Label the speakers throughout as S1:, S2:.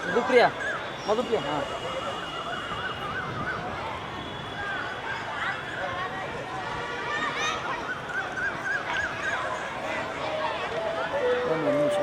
S1: मधुप्रिया मधुप्रिया हाँ ಒಂದು ನಿಮಿಷ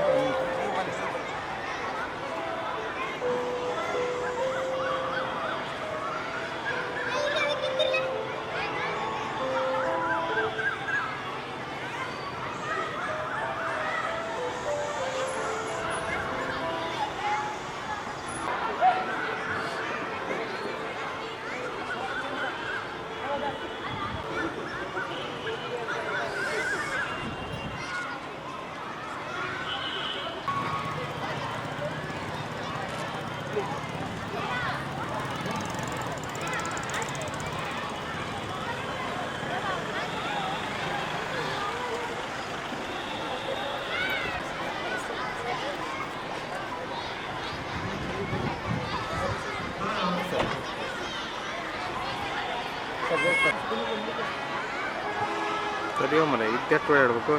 S2: ಸರಿ ಮನೆ ಇದ್ದೆಷ್ಟು ಹೇಳ್ಬೇಕು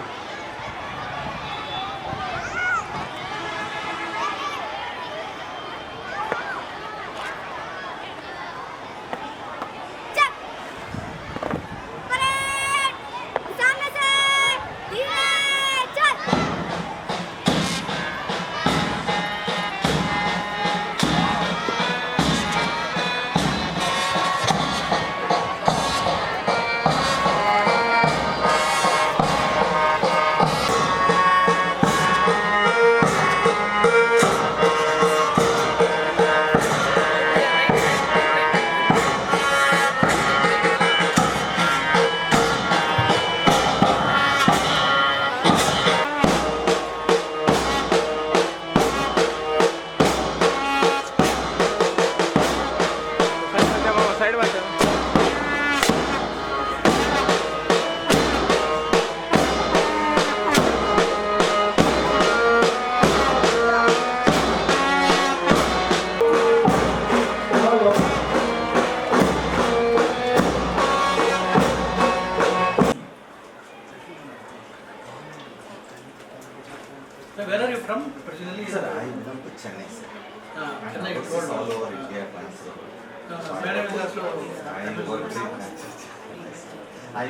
S3: Where are you from? Originally,
S4: Sir, I belong to Chennai, sir.
S3: Chennai.
S4: I work all over India, transfer.
S3: Madam is also.
S4: I work in I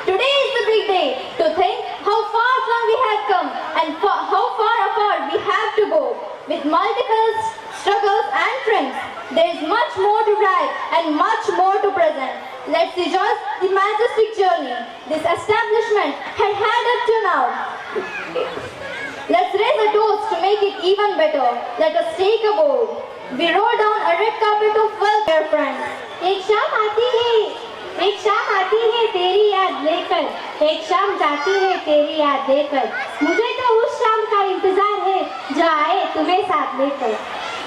S5: Today is the big day to think how far from we have come and how far apart we have to go. With multiple struggles and triumphs, there is much more to write and much more to present. Let's rejoice the majestic journey this establishment had up to now. Let's raise a toast to make it even better. Let us take a bow. We roll down a red carpet of welcome, dear friends. एक शाम आती है तेरी याद लेकर, एक शाम जाती है तेरी याद देकर, मुझे तो उस शाम का इंतजार है जो आए तुम्हें साथ लेकर.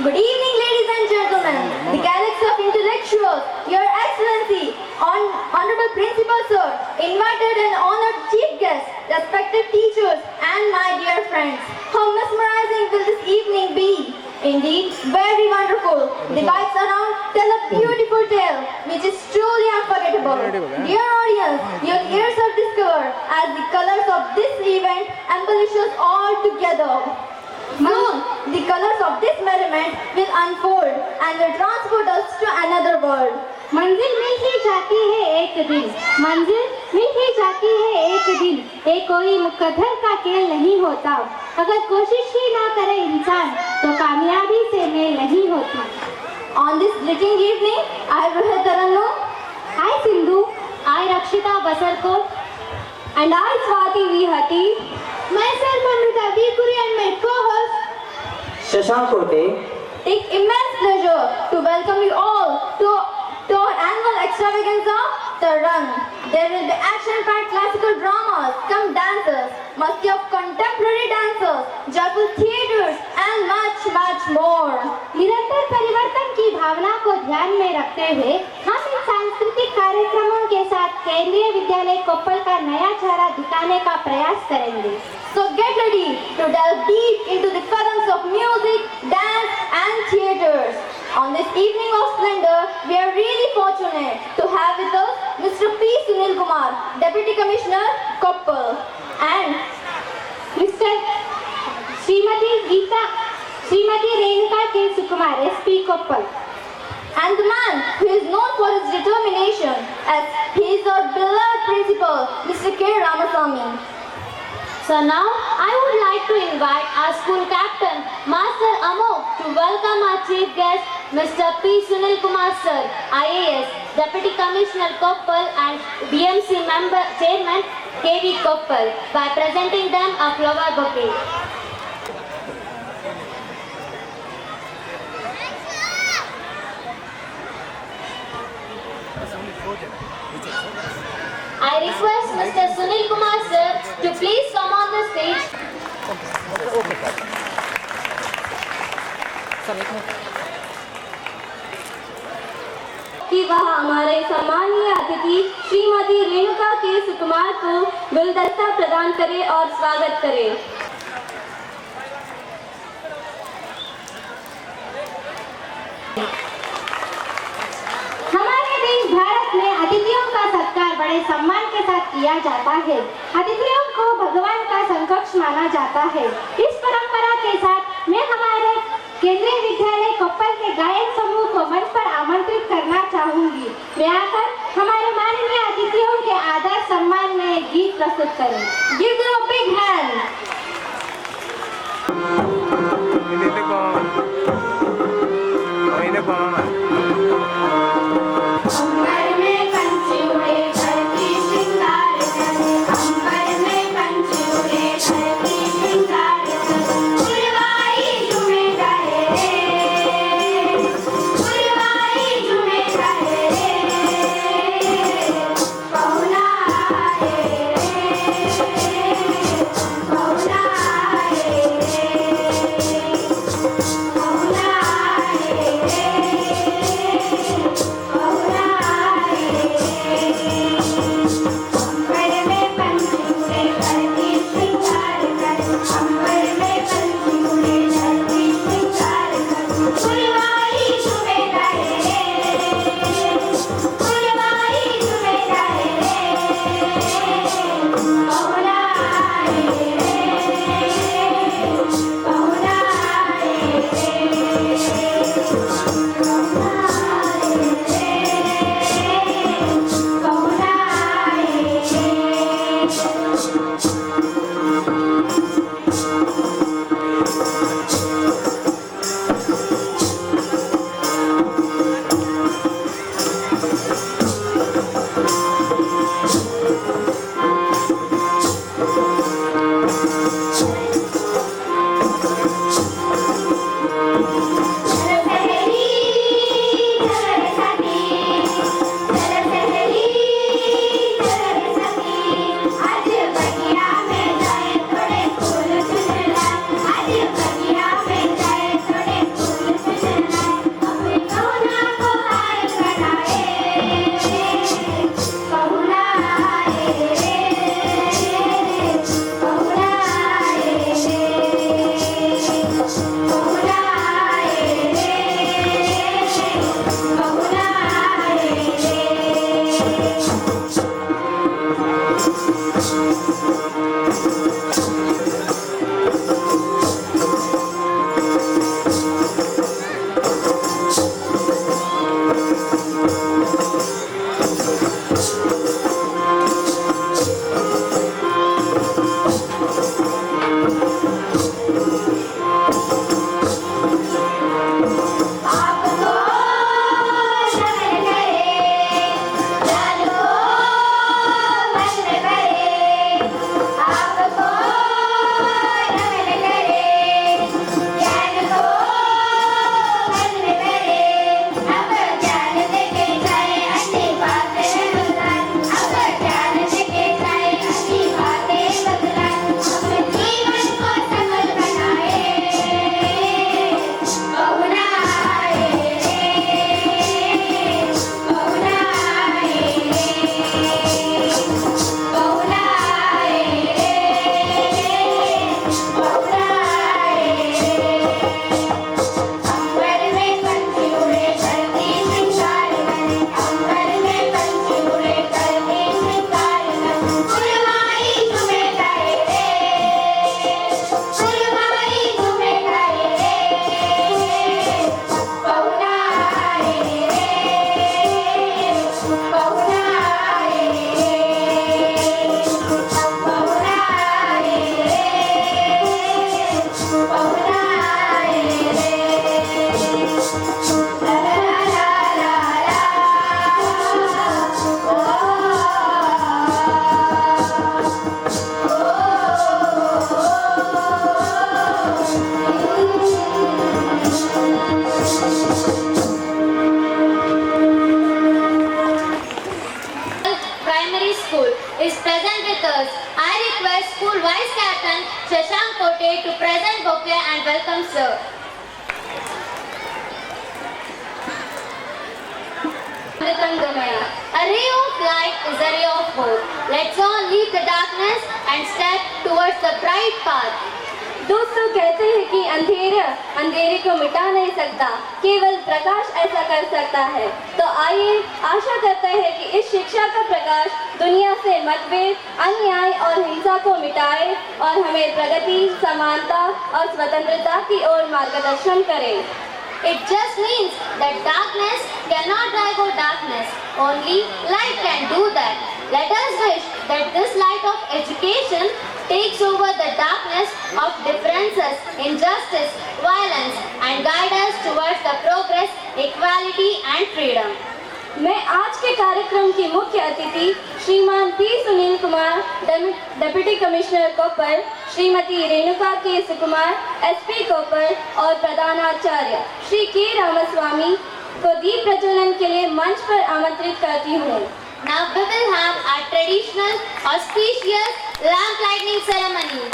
S5: Good evening, ladies and gentlemen, the galaxy of intellectuals, Your Excellency, Honorable Principal Sir, invited and honored chief guests, respected teachers, and my dear friends. How mesmerizing will this evening be? Indeed, very wonderful. The lights around tell a beautiful tale, which is truly unforgettable. Dear audience, your ears have discovered as the colors of this event embellishes all together. Soon, the colors of this merriment will unfold and will transport us to another world. मंजिल में ही जाती है एक दिन, मंजिल में ही जाती है एक दिन, ये कोई मुकद्दर का खेल नहीं होता. अगर कोशिश ही ना करे इंसान तो कामयाबी से मेल नहीं होती. On this glittering evening, I Rohit Tarannu. Hi Sindhu. I Rakshita Basarkot. And I Swati Vihati. Myself Amrita Vikuri and my co-host
S1: Shashank कोटे
S5: take immense pleasure to welcome you all to our annual extravaganza, The Run. There will be action-packed classical dramas, come dancers, musty of contemporary dancers, joyful theatres and much, much more. निरंतर परिवर्तन की भावना को ध्यान में रखते हुए हम इन सांस्कृतिक कार्यक्रमों के साथ केंद्रीय विद्यालय कोप्पल का नया चेहरा दिखाने का प्रयास करेंगे. So get ready to delve deep into the currents of music, dance and theatres. On this evening of splendor, we are really fortunate to have with us Mr. P. Sunil Kumar, Deputy Commissioner, Koppal, and Mr. Srimati Renuka K. Sukumar, SP Koppal. And the man who is known for his determination as he is our beloved principal, Mr. K. Ramasamy. So now I would like to invite our school captain, Master Amok, to welcome our chief guest, Mr. P. Sunil Kumar Sir, IAS, Deputy Commissioner Koppal and BMC member Chairman KV Koppal by presenting them a flower bouquet. I request Mr. Sunil Kumar Sir to please come on the stage. कि वह हमारे सम्मानीय अतिथि श्रीमती रेणुका के सुकुमार को गुलदस्ता प्रदान करे और स्वागत करे. हमारे देश भारत में अतिथियों का सत्कार बड़े सम्मान के साथ किया जाता है. अतिथियों को भगवान का समकक्ष माना जाता है. इस परंपरा के साथ मैं हमारे केंद्रीय विद्यालय कोप्पल के गायक समूह को मंच पर आमंत्रित करना चाहूंगी. वे आकर हमारे माननीय अतिथियों के आदर सम्मान में एक गीत प्रस्तुत करें. Give them a big hand. आपको son Shashank Kote to present bouquet and welcome sir. A ray of light is a ray of hope. Let's all leave the darkness and step towards the bright path.
S2: दोस्तों कहते हैं कि अंधेरे को मिटा नहीं सकता, केवल प्रकाश ऐसा कर सकता है। तो आइए आशा करते हैं कि इस शिक्षा का प्रकाश दुनिया से मतभेद, अन्याय और हिंसा को मिटाए और हमें प्रगति, समानता और स्वतंत्रता की ओर मार्गदर्शन करे।
S5: It just means that darkness cannot drive out darkness. Only light can do that. Let us wish that this light of education takes over the darkness of differences, injustice, violence and guide us towards the progress, equality and freedom.
S2: मैं आज के कार्यक्रम की मुख्य अतिथि श्रीमान P Sunil Kumar, deputy commissioner Koppal, Shrimati Renuka के सुकुमार, SP Koppal और प्रधानाचार्य श्री के रामस्वामी को दीप प्रज्वलन के लिए मंच पर आमंत्रित करती हूँ।
S5: Now we will have our traditional auspicious lamp lighting ceremony.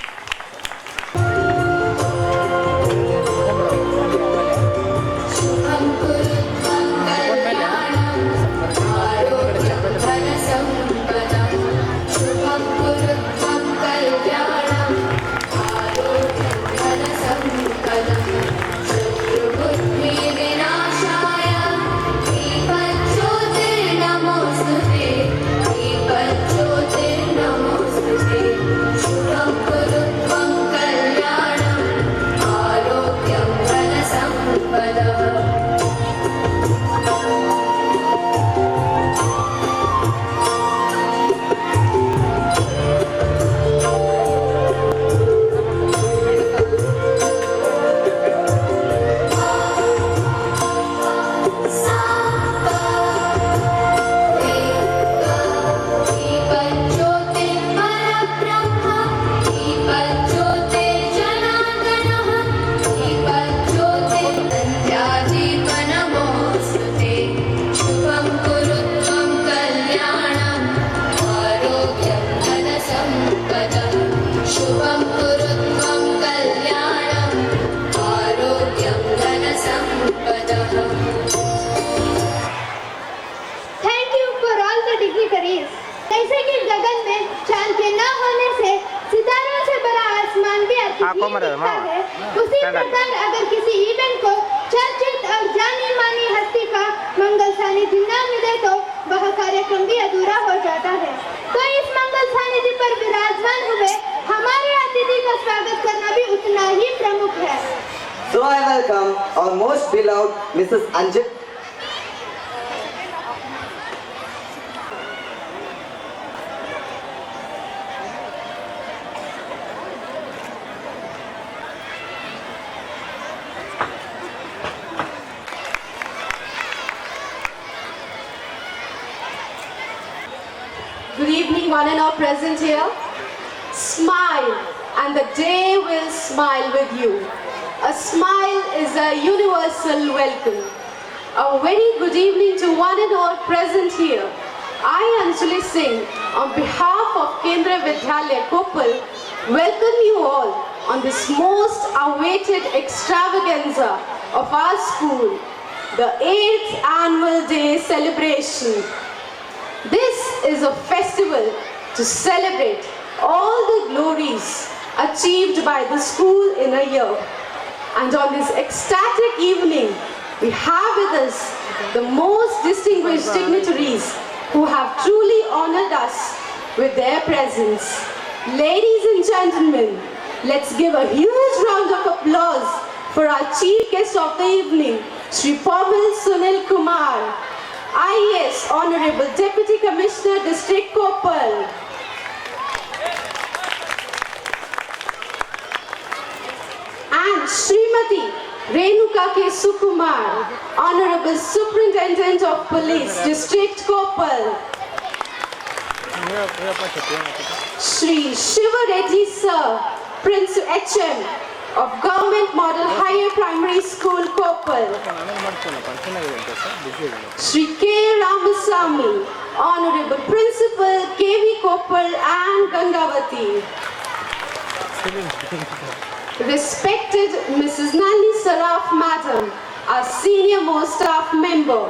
S6: जैसे कि गगन में चांद के न होने से सितारों से भरा आसमान भी दिखता है, उसी प्रकार अगर किसी इवेंट को चर्चित और जानी मानी हस्ती का मंगल सानिध्य न मिले तो वह कार्यक्रम भी अधूरा हो जाता है। तो इस मंगल सानिध्य पर विराजमान हुए हमारे अतिथि का स्वागत करना भी उतना ही प्रमुख है।
S1: So I welcome our most beloved Mrs. Anjit.
S7: Good evening, one and all present here. Smile, and the day will smile with you. A smile is a universal welcome. A very good evening to one and all present here. I, Anjali Singh, on behalf of Kendra Vidyalaya Koppal, welcome you all on this most awaited extravaganza of our school, the 8th Annual Day celebration. This is a festival to celebrate all the glories achieved by the school in a year. And on this ecstatic evening, we have with us the most distinguished dignitaries who have truly honored us with their presence. Ladies and gentlemen, let's give a huge round of applause for our chief guest of the evening, Shri Pamal Sunil Kumar, IAS Honorable Deputy Commissioner, District Koppal. And Srimati Renuka K. Sukumar, Honorable Superintendent of Police, District Koppal. Shri Shiva Reddy Sir, Prince HM of Government Model Higher Primary School, Koppal. Shri K. Ramasamy, Honorable Principal, KV Koppal and Gangavati. Respected Mrs. Nandi Saraf Madam, our senior most staff member,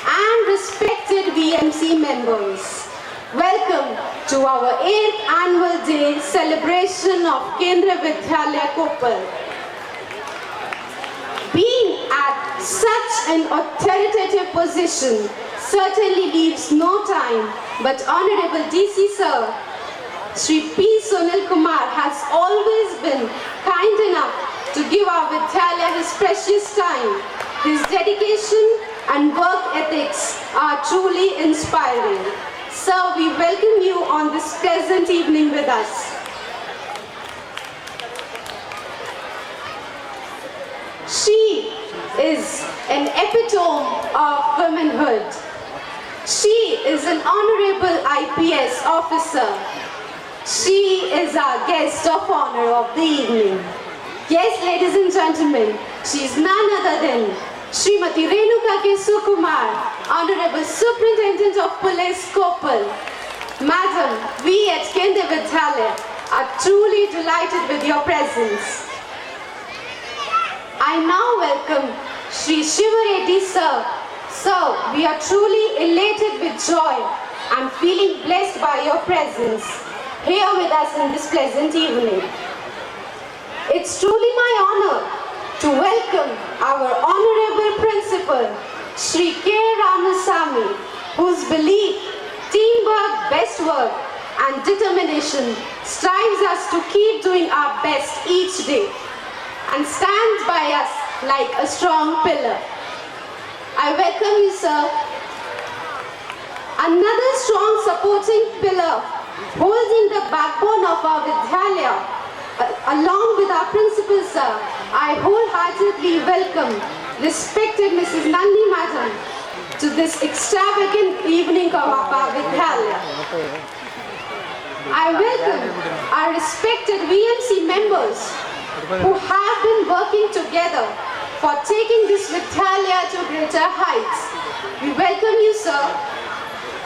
S7: and respected VMC members, welcome to our 8th annual day celebration of Kendriya Vidyalaya Koppal. Being at such an authoritative position certainly leaves no time, but Honorable DC Sir, Shri P. Sunil Kumar has always been kind enough to give our Vidyalaya his precious time. His dedication and work ethics are truly inspiring. Sir, we welcome you on this pleasant evening with us. She is an epitome of womanhood. She is an honorable IPS officer. She is our guest of honor of the evening. Yes, ladies and gentlemen, she is none other than Srimati Renuka K. Sukumar, Honorable Superintendent of Police Koppal. Madam, we at Kendriya Vidyalaya are truly delighted with your presence. I now welcome Shri Shivareddy Sir. Sir, we are truly elated with joy and feeling blessed by your presence here with us in this pleasant evening. It's truly my honor to welcome our honorable principal, Shri K. Ramasamy, whose belief, teamwork, best work, and determination strives us to keep doing our best each day and stands by us like a strong pillar. I welcome you, sir. Another strong supporting pillar holding the backbone of our Vidyalaya, along with our principal, sir, I wholeheartedly welcome respected Mrs. Nandi Madam to this extravagant evening of our Vidyalaya. I welcome our respected VMC members who have been working together for taking this Vidyalaya to greater heights. We welcome you, sir.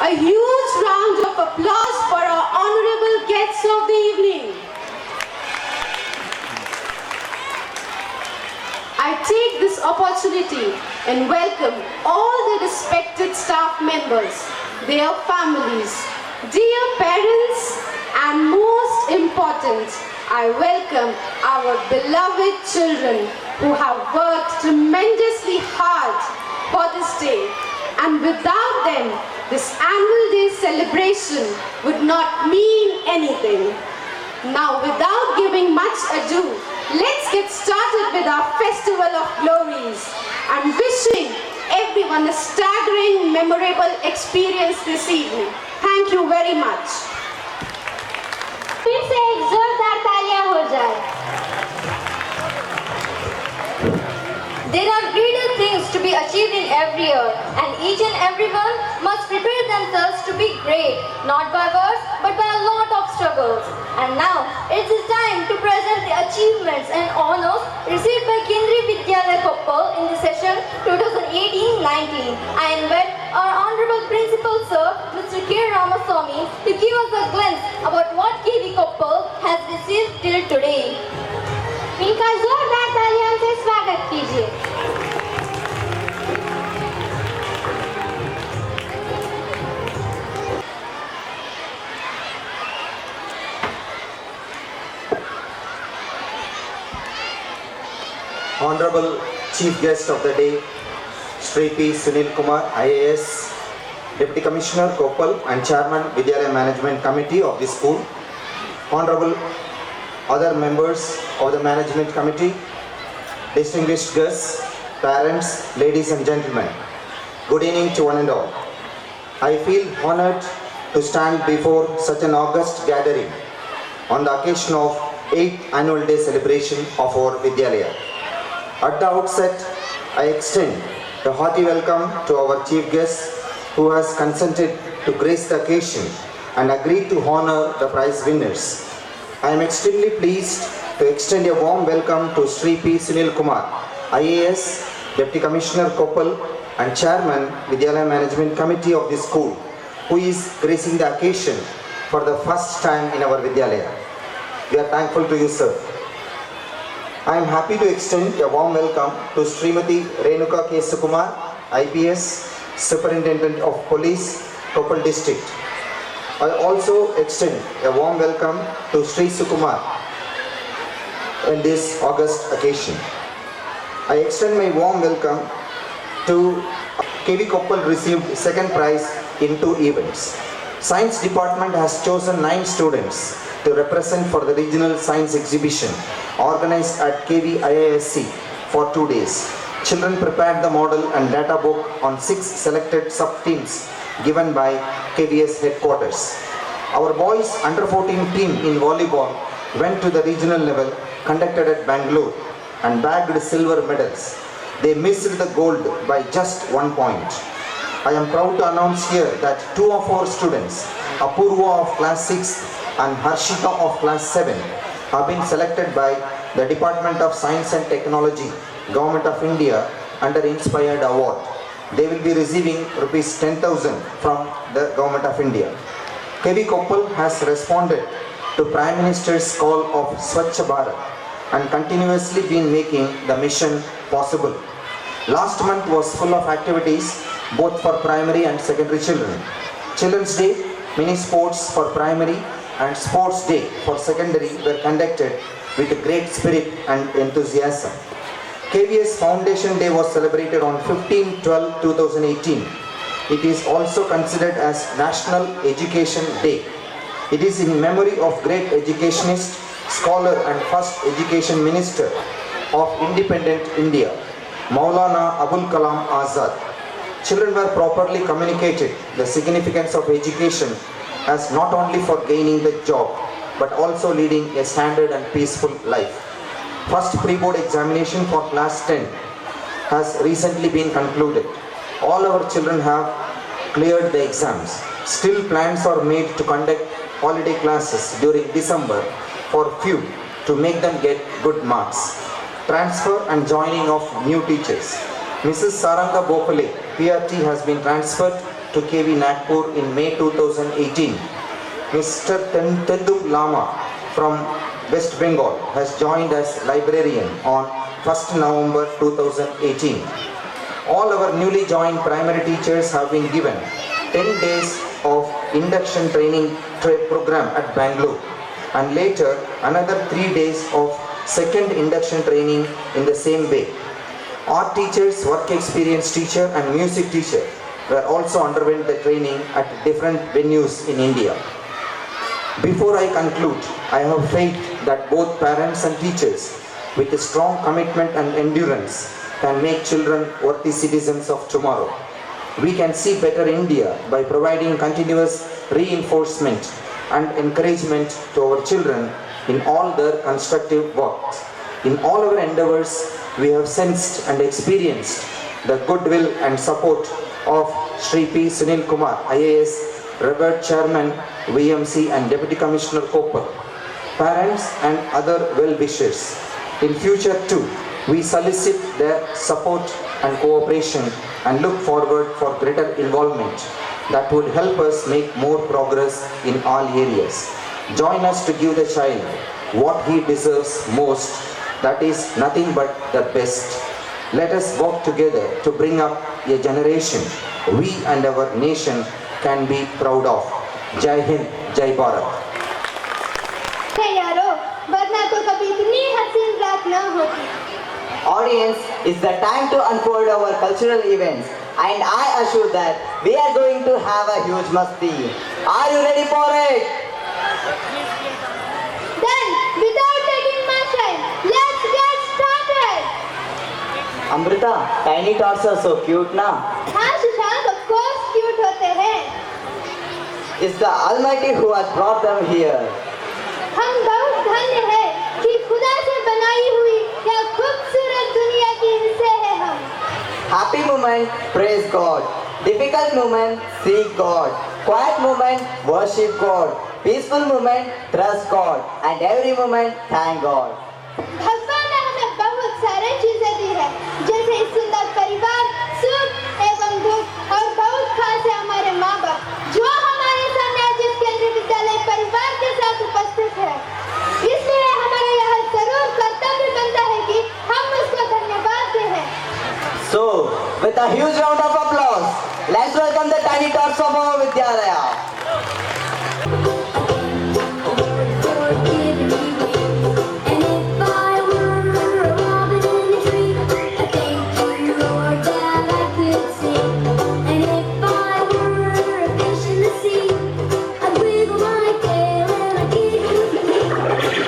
S7: A huge round of applause for our honorable guests of the evening. I take this opportunity and welcome all the respected staff members, their families, dear parents, and most important, I welcome our beloved children who have worked tremendously hard for this day. And without them, this annual day celebration would not mean anything. Now, without giving much ado, let's get started with our Festival of Glories and wishing everyone a staggering, memorable experience this evening. Thank you very much.
S5: फिर से एक जोरदार तालियां हो जाए।
S2: There are greater things to be achieved in every year, and each and everyone must prepare themselves to be great, not by words, but by a lot of struggles. And now, it is time to present the achievements and honors received by Kendriya Vidyalaya Koppal in the session 2018-19. I invite our Honorable Principal Sir, Mr. K. Ramasamy, to give us a glimpse about what KV Koppal has received till today.
S5: इनका जोरदार तालियों से स्वागत कीजिए।
S8: Honorable Chief Guest of the day, Shri P. Sunil Kumar, IAS, Deputy Commissioner Koppal and Chairman Vidyalaya Management Committee of the school, Honorable other members of the Management Committee, distinguished guests, parents, ladies and gentlemen, good evening to one and all. I feel honored to stand before such an august gathering on the occasion of 8th Annual Day celebration of our Vidyalaya. At the outset, I extend a hearty welcome to our chief guest who has consented to grace the occasion and agreed to honor the prize winners. I am extremely pleased to extend a warm welcome to Shri P. Sunil Kumar, IAS, Deputy Commissioner Koppal and Chairman Vidyalaya Management Committee of the school, who is gracing the occasion for the first time in our Vidyalaya. We are thankful to you, sir. I am happy to extend a warm welcome to Srimati Renuka K. Sukumar, IPS, Superintendent of Police, Koppal District. I also extend a warm welcome to Sri Sukumar in this August occasion. I extend my warm welcome to KV Koppal received second prize in 2 events. Science Department has chosen 9 students to represent for the regional science exhibition organized at KV IISc for 2 days. Children prepared the model and data book on 6 selected sub-teams given by KVS headquarters. Our boys under 14 team in volleyball went to the regional level conducted at Bangalore and bagged silver medals. They missed the gold by just 1 point. I am proud to announce here that 2 of our students, Apurva of class 6 and Harshita of class 7, have been selected by the Department of Science and Technology, Government of India under Inspired Award. They will be receiving rupees 10,000 from the Government of India. KV Koppal has responded to Prime Minister's call of Swachh Bharat and continuously been making the mission possible. Last month was full of activities both for primary and secondary children. Children's Day, mini sports for primary and Sports Day for secondary were conducted with great spirit and enthusiasm. KVS Foundation Day was celebrated on 15/12/2018. It is also considered as National Education Day. It is in memory of great educationist, scholar and first education minister of independent India, Maulana Abul Kalam Azad. Children were properly communicated the significance of education as not only for gaining the job but also leading a standard and peaceful life. First pre-board examination for class 10 has recently been concluded. All our children have cleared the exams. Still plans are made to conduct holiday classes during December for few to make them get good marks. Transfer and joining of new teachers. Mrs. Saranga Bopale, PRT, has been transferred to KV Nagpur in May 2018. Mr. Tenduk Lama from West Bengal has joined as librarian on 1st November 2018. All our newly joined primary teachers have been given 10 days of induction training program at Bangalore and later another 3 days of second induction training in the same way. Art teachers, work experience teacher and music teacher were also underwent the training at different venues in India. Before I conclude, I have faith that both parents and teachers with a strong commitment and endurance can make children worthy citizens of tomorrow. We can see better India by providing continuous reinforcement and encouragement to our children in all their constructive works. In all our endeavors, we have sensed and experienced the goodwill and support of Sri P. Sunil Kumar, IAS, Revered Chairman, VMC and Deputy Commissioner Koppal, parents and other well-wishers. In future too, we solicit their support and cooperation and look forward for greater involvement that would help us make more progress in all areas. Join us to give the child what he deserves most, that is nothing but the best. Let us work together to bring up a generation we and our nation can be proud of. Jai Hind, Jai Bharat.
S6: है यारो, वरना तो कभी इतनी हसीन रात न होती।
S1: Audience, it's the time to unfold our cultural events and I assure that we are going to have a huge masti. Are you ready for it?
S6: Then, without taking much time, let's get started.
S1: Amrita, tiny tots are so cute na.
S6: हाँ Shashank, of course cute होते हैं।
S1: It's the Almighty who has brought them here.
S6: हम बहुत धन्य हैं कि खुदा से बनाई हुई यह खूबसूरत दुनिया के हिस्से हैं हम।
S1: Happy moment, praise God. Difficult moment, seek God. Quiet moment, worship God. Peaceful moment, trust God. And every moment, thank God.
S6: भगवान ने हमें बहुत सारे चीजें दी है, जैसे सुंदर परिवार, सुख एवं दुख और बहुत खास है हमारे माँ बाप, जो हमारे सामने आज इस केंद्रीय विद्यालय परिवार के साथ उपस्थित है। इस
S1: Huge round of applause. Let's welcome the tiny tots of our Vidyalaya.
S5: And if I were a robin in a tree, I thank you, Lord, that I could sing. And if I were a fish in the sea, I'd wiggle my tail and I'd giggle.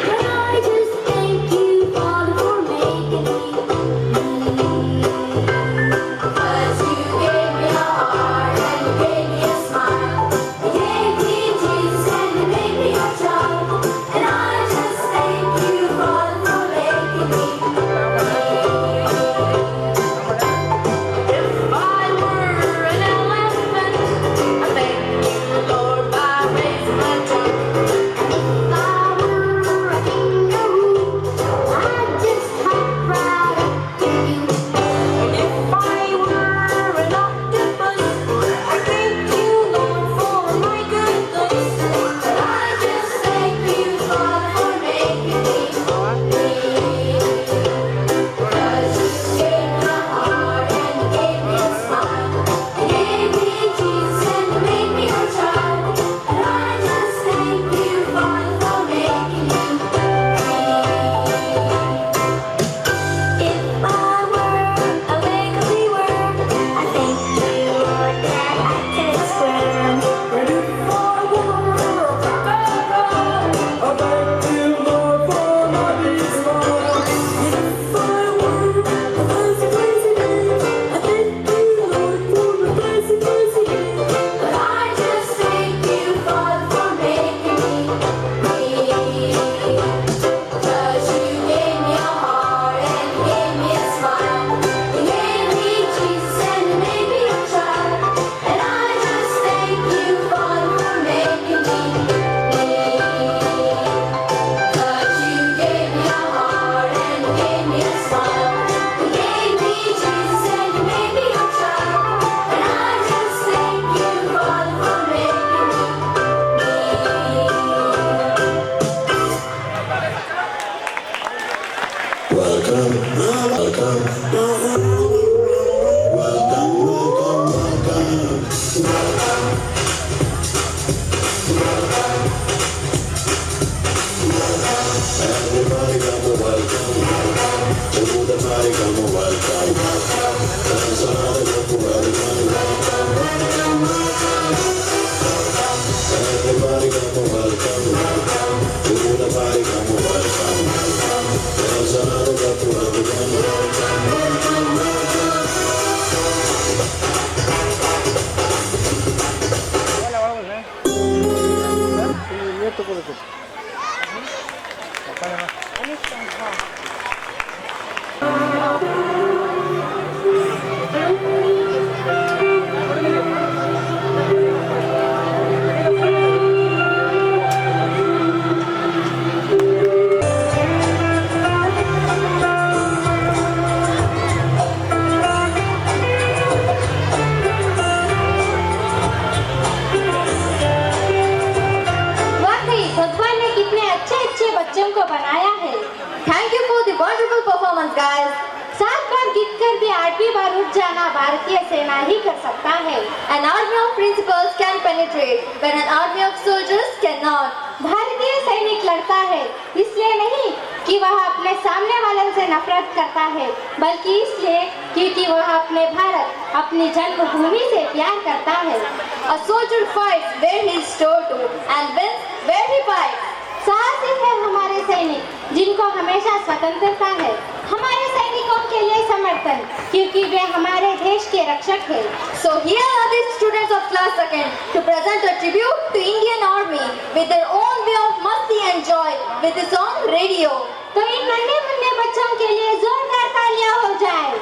S5: But I just thank you, Father, for making me. 'Cause you gave me a heart and you gave me a smile. You gave me Jesus and you made me your child. And I just thank you, Father, for making me. If I were an elephant, I thank you, Lord, by raising my trunk. If I were a kangaroo, I'd just hop right up to you. And if I were an octopus, I thank you, Lord, for my good looks. And I just thank you, Father, for making me. 'Cause you gave me a heart and you gave me a smile. You gave me Jesus and you made me your child. And I just thank you, Father, for making me. If I were a wiggly worm, I thank you, Lord, that I could squirm. But if I were a crocodile, I thank you, Lord, for my beast mouth. If I were a fuzzy president, I thank you, Lord, for my fuzzy president. But I just thank you, Father, for making me. 'Cause you gave me a heart and you gave me a smile. You gave me Jesus and you made me your child. And I just thank you, Father, for making me. 'Cause you gave me a heart and you gave me a smile. You gave me Jesus and you made me your child. And I just thank you, Father, for making me. वाकई भगवान ने कितने अच्छे अच्छे बच्चों को बनाया है. Thank you for the wonderful performance guys. 7 बार जीतकर भी 8वीं बार उठ जाना भारतीय सेना ही कर सकता है. An army of principles can penetrate when an army of soldiers cannot. भारतीय सैनिक लड़ता है इसलिए नहीं कि वह अपने सामने वालों से नफरत करता है, बल्कि इसलिए क्योंकि वह अपने भारत, अपनी जन्मभूमि से प्यार करता है. A soldier fights where he is told to and wins where he fights. साहसी है हमारे सैनिक जिनको हमेशा स्वतंत्रता है. हमारे सैनिकों के लिए समर्थन क्योंकि वे हमारे देश के रक्षक हैं. So here are the students of class 2nd to present a tribute to Indian Army with their own way of masti and joy with the song Radio. तो इन नन्हे मुन्ने बच्चों के लिए जोरदार तालियां हो जाए.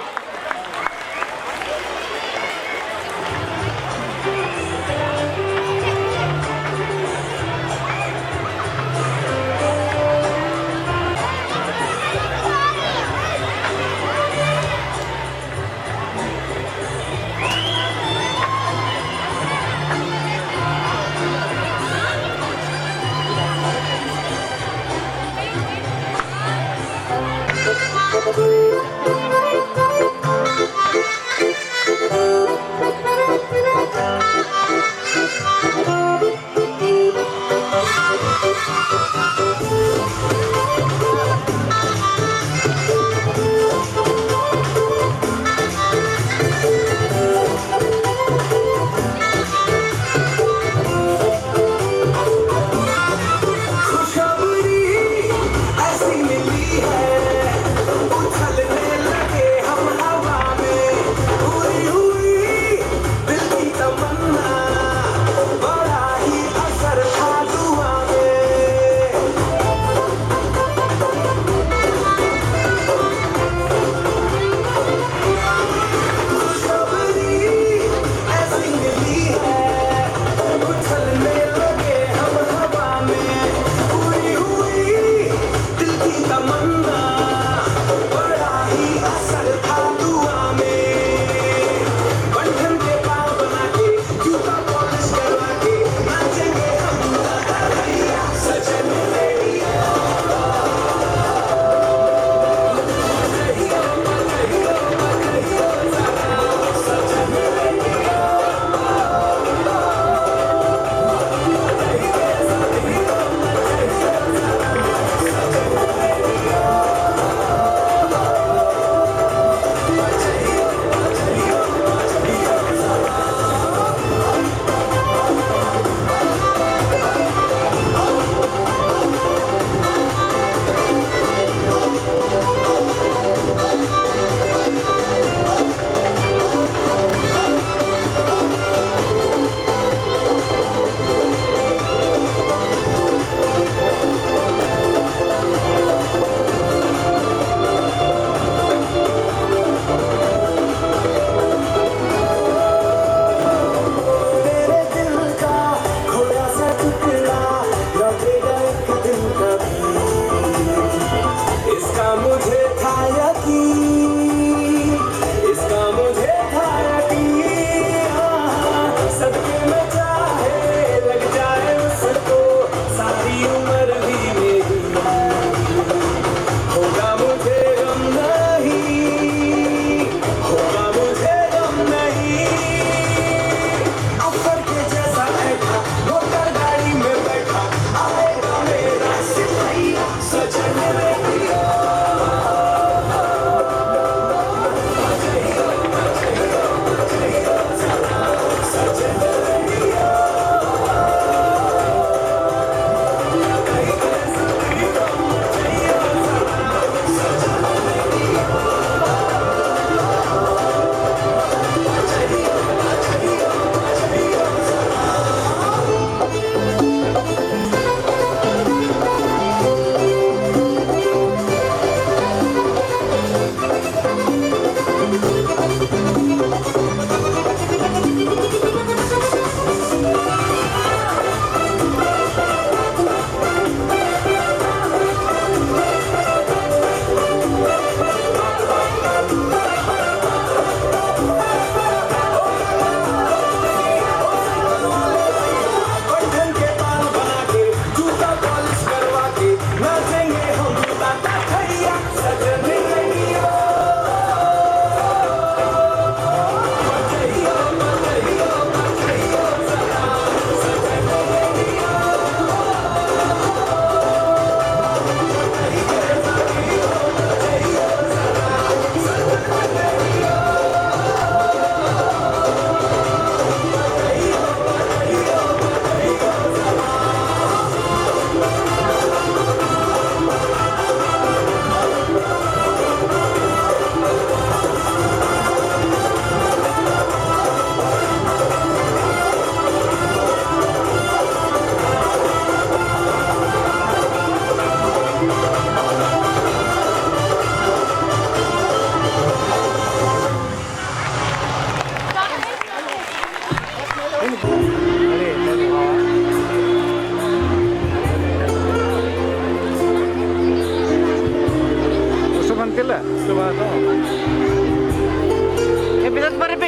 S9: उसको बनतिಲ್ಲ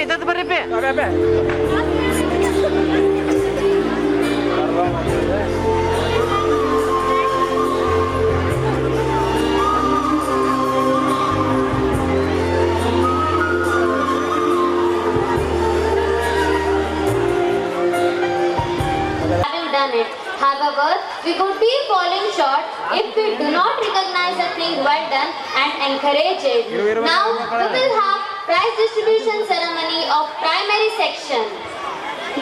S9: ಇದತ್ ಬರ್ರಿ
S5: Having done it. However, we could be falling short if we do not recognize a thing well done and encourage it. Now, we will have prize distribution ceremony of primary section.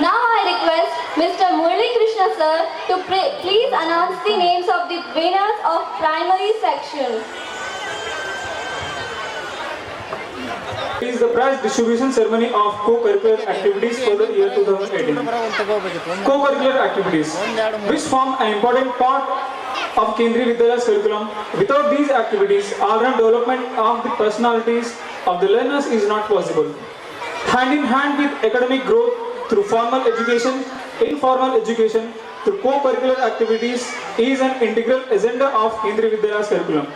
S2: Now I request Mr. Murali Krishna sir to please announce the names of the winners of primary section.
S10: Is the prize distribution ceremony of co-curricular activities for the year 2018. Co-curricular activities, which form an important part of Kendriya Vidyalya's curriculum. Without these activities, all-round development of the personalities of the learners is not possible. Hand in hand with academic growth through formal education, informal education, through co-curricular activities is an integral agenda of Kendriya Vidyalya's curriculum.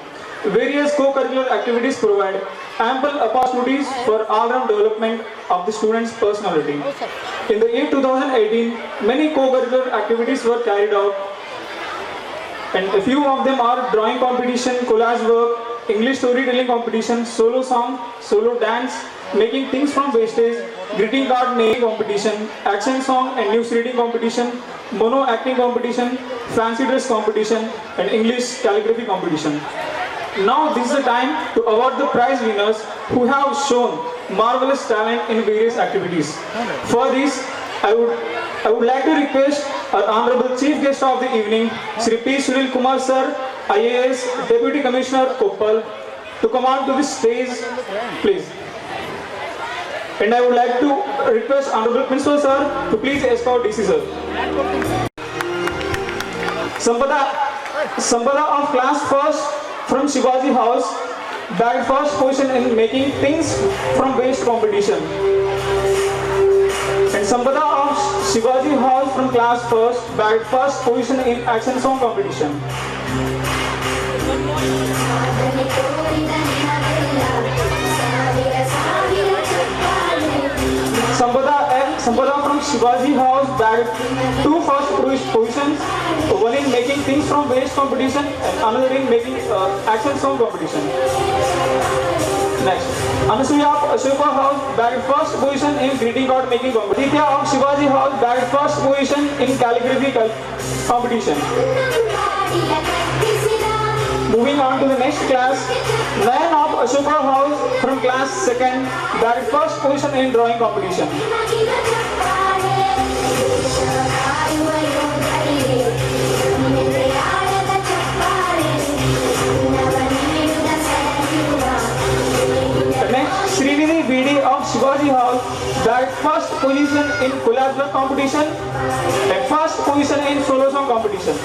S10: Various co-curricular activities provide ample opportunities for all-round development of the student's personality. In the year 2018, many co-curricular activities were carried out, and a few of them are drawing competition, collage work, English storytelling competition, solo song, solo dance, making things from wastage, greeting card making competition, action song and news reading competition, mono acting competition, fancy dress competition, and English calligraphy competition. Now this is the time to award the prize winners who have shown marvelous talent in various activities. For this, I would like to request our Honorable Chief Guest of the evening, Sri P. Sunil Kumar Sir, IAS Deputy Commissioner Koppal, to come on to the stage, please. And I would like to request Honorable Principal Sir to please escort DC Sir. Sampada of class first from Shivaji House bagged first position in making things from waste competition. And Sampada of Shivaji House from class first bagged first position in action song competition. Sampada from Shivaji House bagged two first positions, one in making things from waste competition and another in making action song competition. Next, Anasuya of Ashoka House bagged first position in greeting card making competition. Aditya of Shivaji House bagged first position in calligraphy competition. Moving on to the next class, Nayan of Ashoka House from class 2nd bagged first position in drawing competition. Next, Srinidhi BD of Shivaji House bagged first position in collage work competition and first position in solo song competition.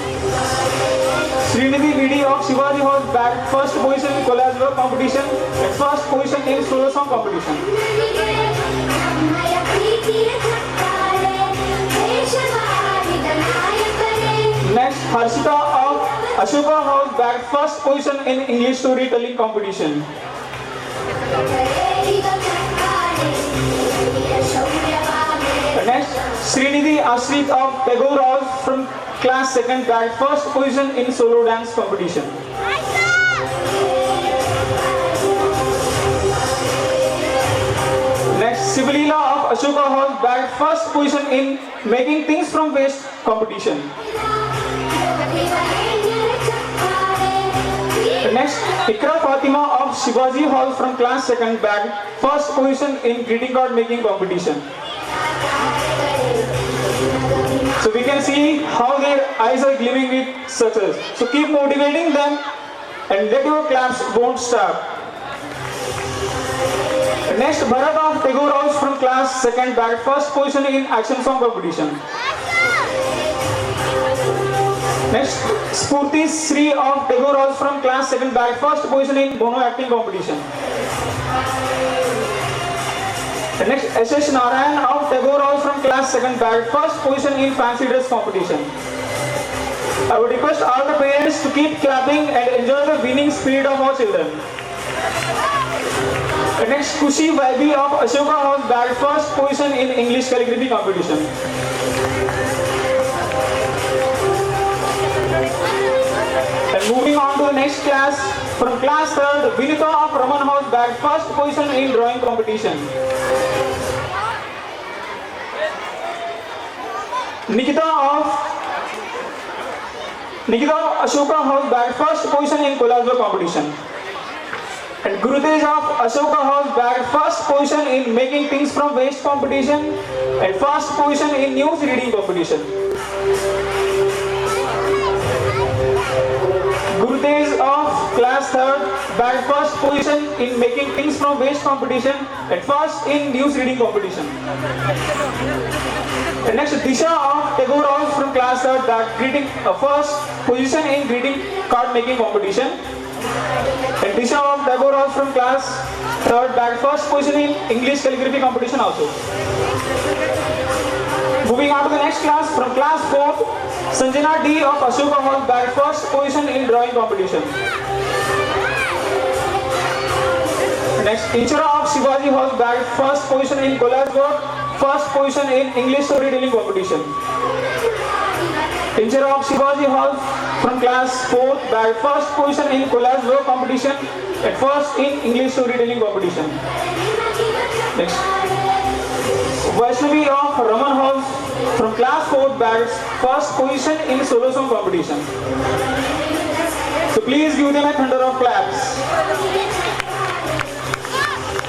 S10: Srinidhi BD of Shivaji House bagged first position in collage work competition and first position in solo song competition. Next, Harshita of Ashoka House bagged first position in English storytelling competition. Next, Srinidhi Ashrit of Tagore House from class 2nd bagged first position in solo dance competition. Next, Sivalila of Ashoka House bagged first position in making things from waste competition. Next, Ikra Fatima of Shivaji House from class 2nd bagged first position in greeting card making competition. So we can see how their eyes are gleaming with success. So keep motivating them and let your claps won't stop. Next, Bharat of Tagore House from class 2nd bagged first position in action song competition. Next, Spurti Sri of Tagore House from class 2nd bagged first position in mono acting competition. The next SS Narayan of Tagore House from class 2nd bag, first position in fancy dress competition. I would request all the parents to keep clapping and enjoy the winning spirit of our children. The next Kushi Vaibi of Ashoka House bag, first position in English calligraphy competition. And moving on to the next class, from class 3rd, Vinita of Raman House bag, first position in drawing competition. Nikita of Ashoka House bag, first position in collage work competition. And Gurutej of Ashoka House bag, first position in making things from waste competition and first position in news reading competition. Gurutej of class 3rd bag, first position in making things from waste competition and first in news reading competition. The next Disha of Tagore House from class 3rd bag, greeting first position in greeting card making competition. And Disha of Tagore House from class 3rd bag, first position in English calligraphy competition also. Moving on to the next class, from class 4th, Sanjana D of Ashoka House bag, first position in drawing competition. Next, Inchara of Shivaji House bag, first position in collage work, first position in English storytelling competition. Inchara of Shivaji House from class 4th bag, first position in collage work competition and first in English storytelling competition. Next, Vaishnavi of Raman House from class 4th bag, first position in solo song competition. So please give them a thunder of claps.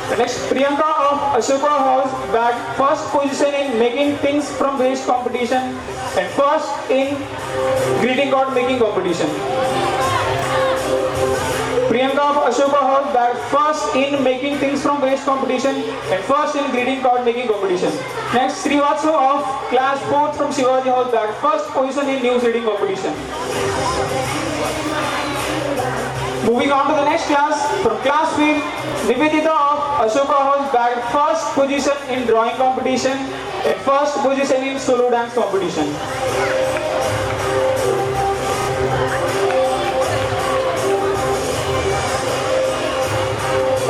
S10: The next, Priyanka of Ashoka House bag, first position in making things from waste competition and first in greeting card making competition. Priyanka of Ashoka House bag, first in making things from waste competition and first in greeting card making competition. Next, Srivatsu of class 4th from Shivaji House bag, first position in news reading competition. Moving on to the next class, from class 5th, Nivedita of Ashoka House bag, first position in drawing competition and first position in solo dance competition.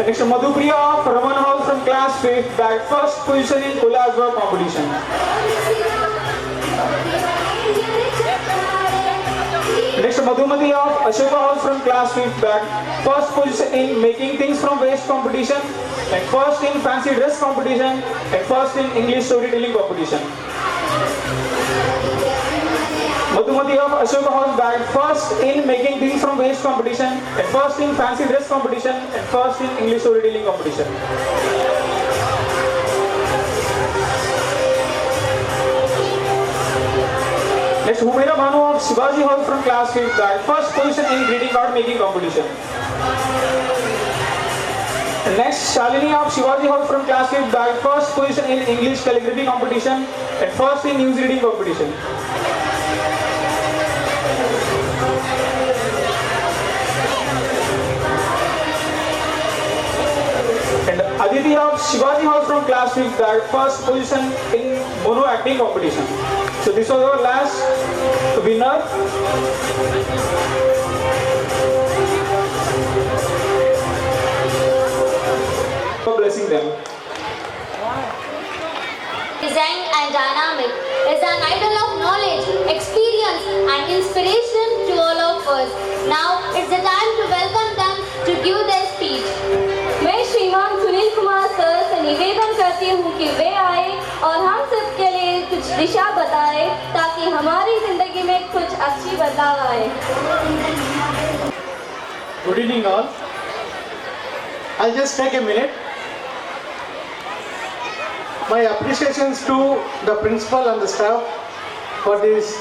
S10: Next, Madhupriya of Raman House from class 5th bag, first position in collage work competition. Next, Madhumati of Ashoka House from class 5th bag, first position in making things from waste competition and first in fancy dress competition and first in English storytelling competition. Madhumati of Ashoka House bag, first in making things from waste competition and first in fancy dress competition and first in English storytelling competition. Next, Humaira Bhanu of Shivaji House from class 5th bag, first position in greeting card making competition. Next, Shalini of Shivaji House from class 5th bag, first position in English calligraphy competition and first in news reading competition. And Aditi of Shivaji House from class 5th bag, first position in mono acting competition. So this was our last winner. For blessing them.
S5: Design and dynamic is an idol of knowledge, experience and inspiration to all of us. Now it's the time to welcome them to give their speech.
S2: मैं श्रीमान Sunil Kumar sir से निवेदन करती हूँ कि वे आए और हम सबके लिए कुछ दिशा बताए ताकि हमारी जिंदगी में कुछ अच्छी बदलाव आए.
S11: Good evening all. I'll just take a minute. My appreciations to the principal and the staff for these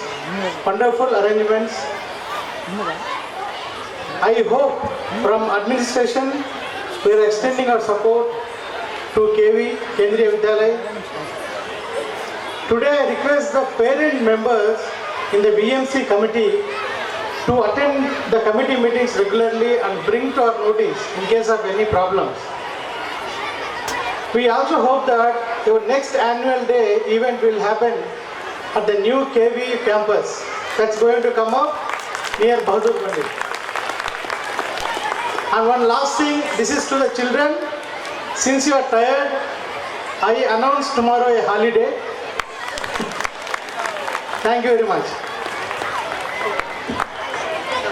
S11: wonderful arrangements. I hope from administration we are extending our support to KV, Kendriya Vidyalaya. Today I request the parent members in the BMC committee to attend the committee meetings regularly and bring to our notice in case of any problems. We also hope that your next annual day event will happen at the new KV campus that's going to come up near Bahadur Gandhi. And one last thing, this is to the children. Since you are tired, I announce tomorrow a holiday. Thank you very much.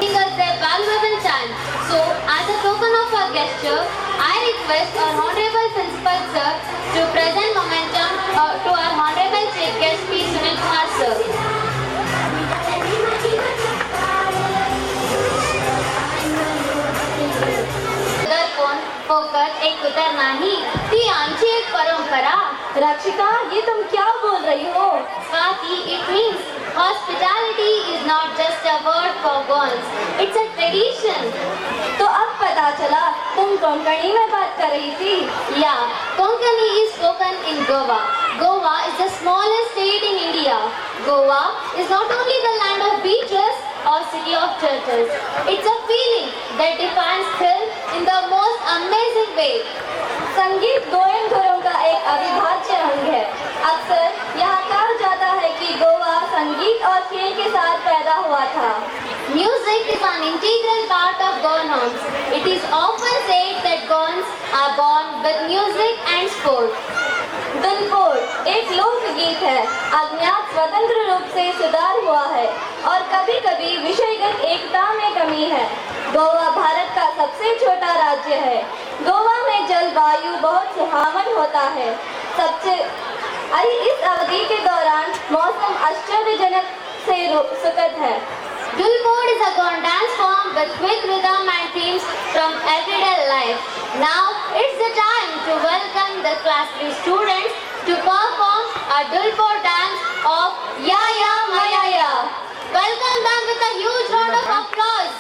S5: Giving us their valuable time. So, as a token of our gesture, I request our Honorable Principal Sir to present momentum to our Honorable Chief Guest P. Sunil Kumar Sir. फोकट एक उतर नहीं ती आमची एक परंपरा.
S2: रक्षिका, ये तुम क्या बोल रही हो?
S5: Swati, it means hospitality is not just a word for Goans, it's a tradition.
S2: तो अब पता चला तुम कोंकणी में बात कर रही थी.
S5: Yeah, Konkani is spoken in Goa. Goa is the smallest state in India. Goa is not only the land of beaches or city of churches. It's a feeling that defines thrill in the most amazing way.
S2: संगीत Goyan घरों का एक अविभाज्य अंग है. अक्सर यहाँ कहा जाता है कि गोवा संगीत और खेल के साथ पैदा हुआ था.
S5: Music is an integral part of Goans. It is often said that Goans are born with music and sport.
S2: दुलपोर एक लोकगीत है. अज्ञात स्वतंत्र रूप से सुधार हुआ है और कभी-कभी विषयगत एकता में कमी है. गोवा भारत का सबसे छोटा राज्य है. गोवा में जलवायु बहुत सुहावन होता है. इस अवधि के दौरान मौसम आश्चर्यजनक से सुखद है.
S5: Dulpod is a Goan dance form with quick rhythm and themes from everyday life. Now it's the time to welcome the class 3 students to perform a Dulpod dance of Ya Ya Maya Ya. Welcome them with a huge round of applause.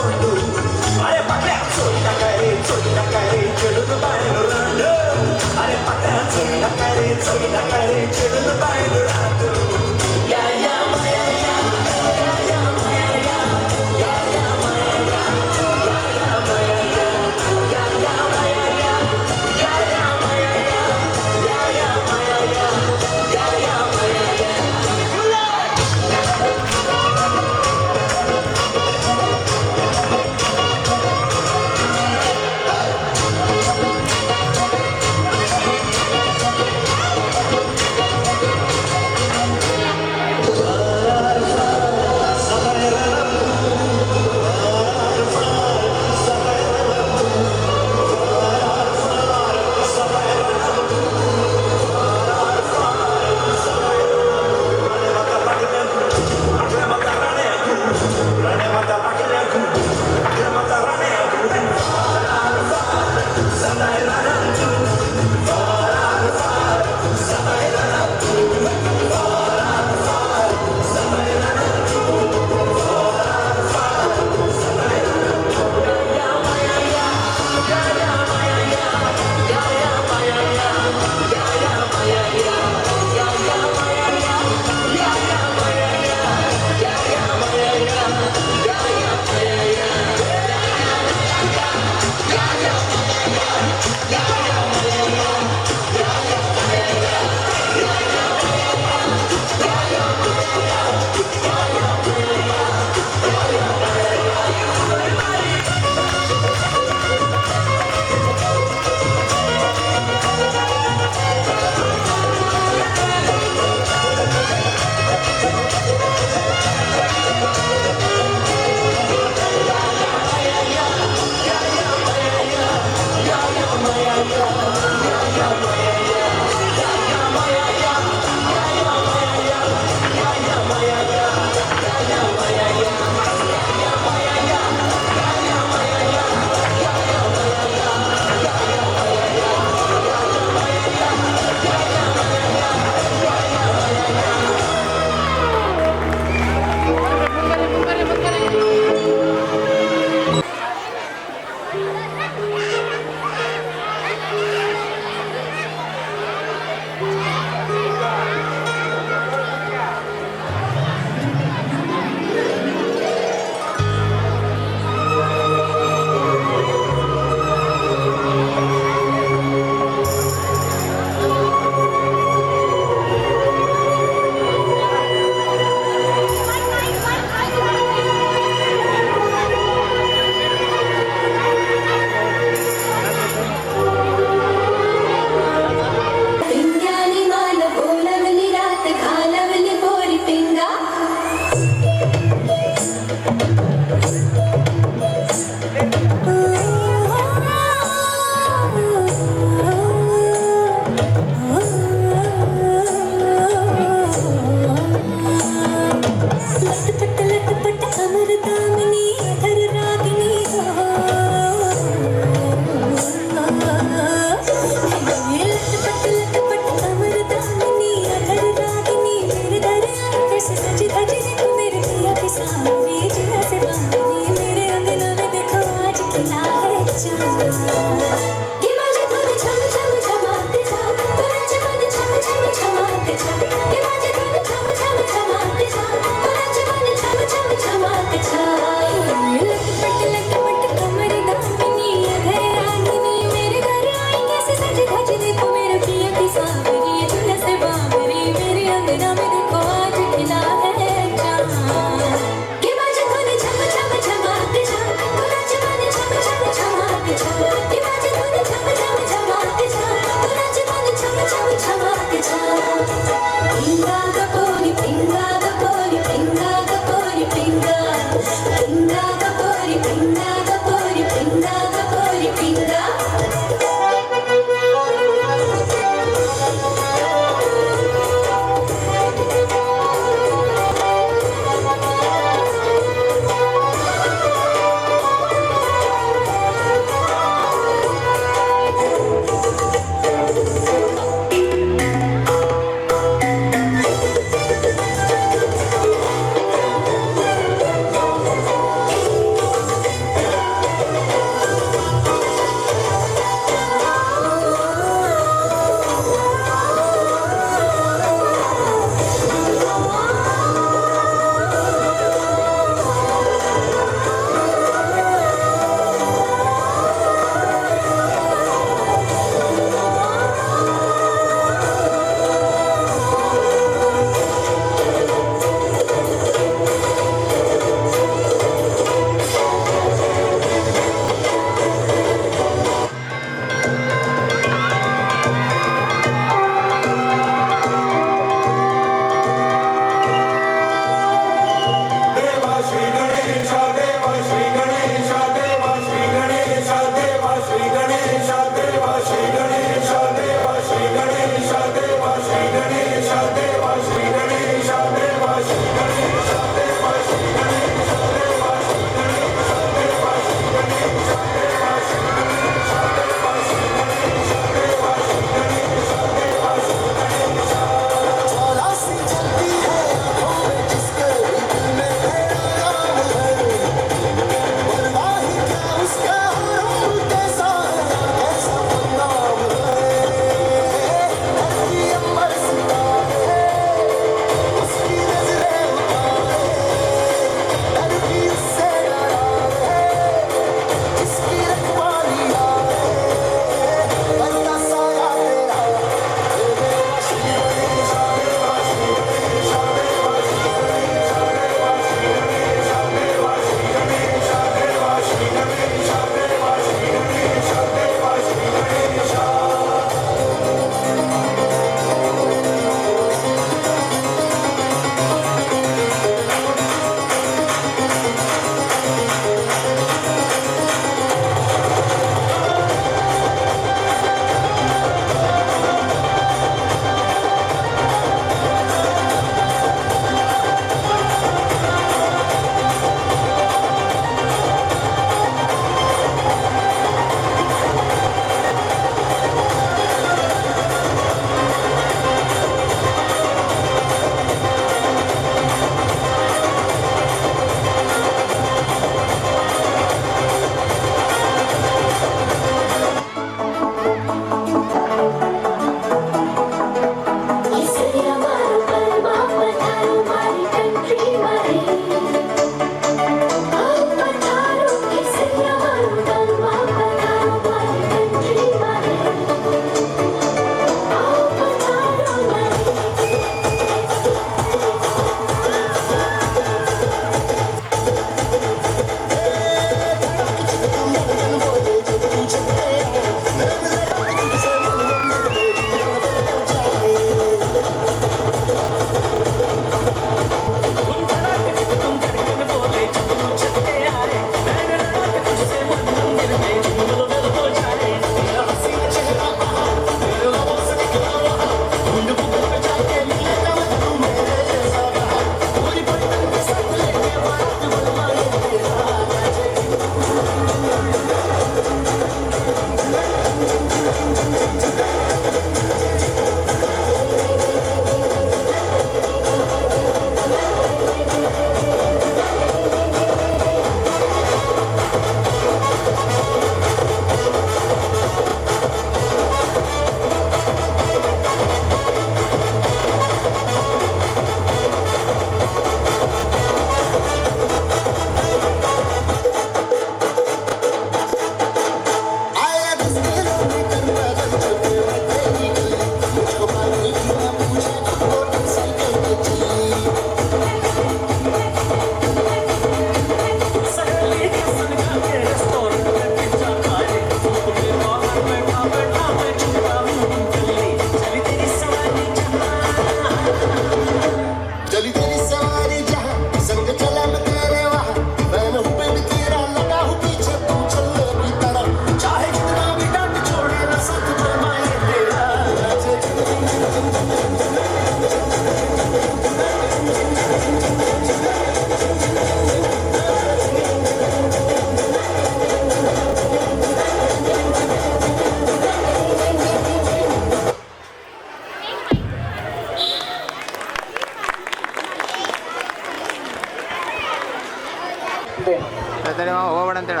S11: ಇಡ್ತೇನೆ.
S9: ಹೋಗ್ಬೇಡ ಅಂತೇಳ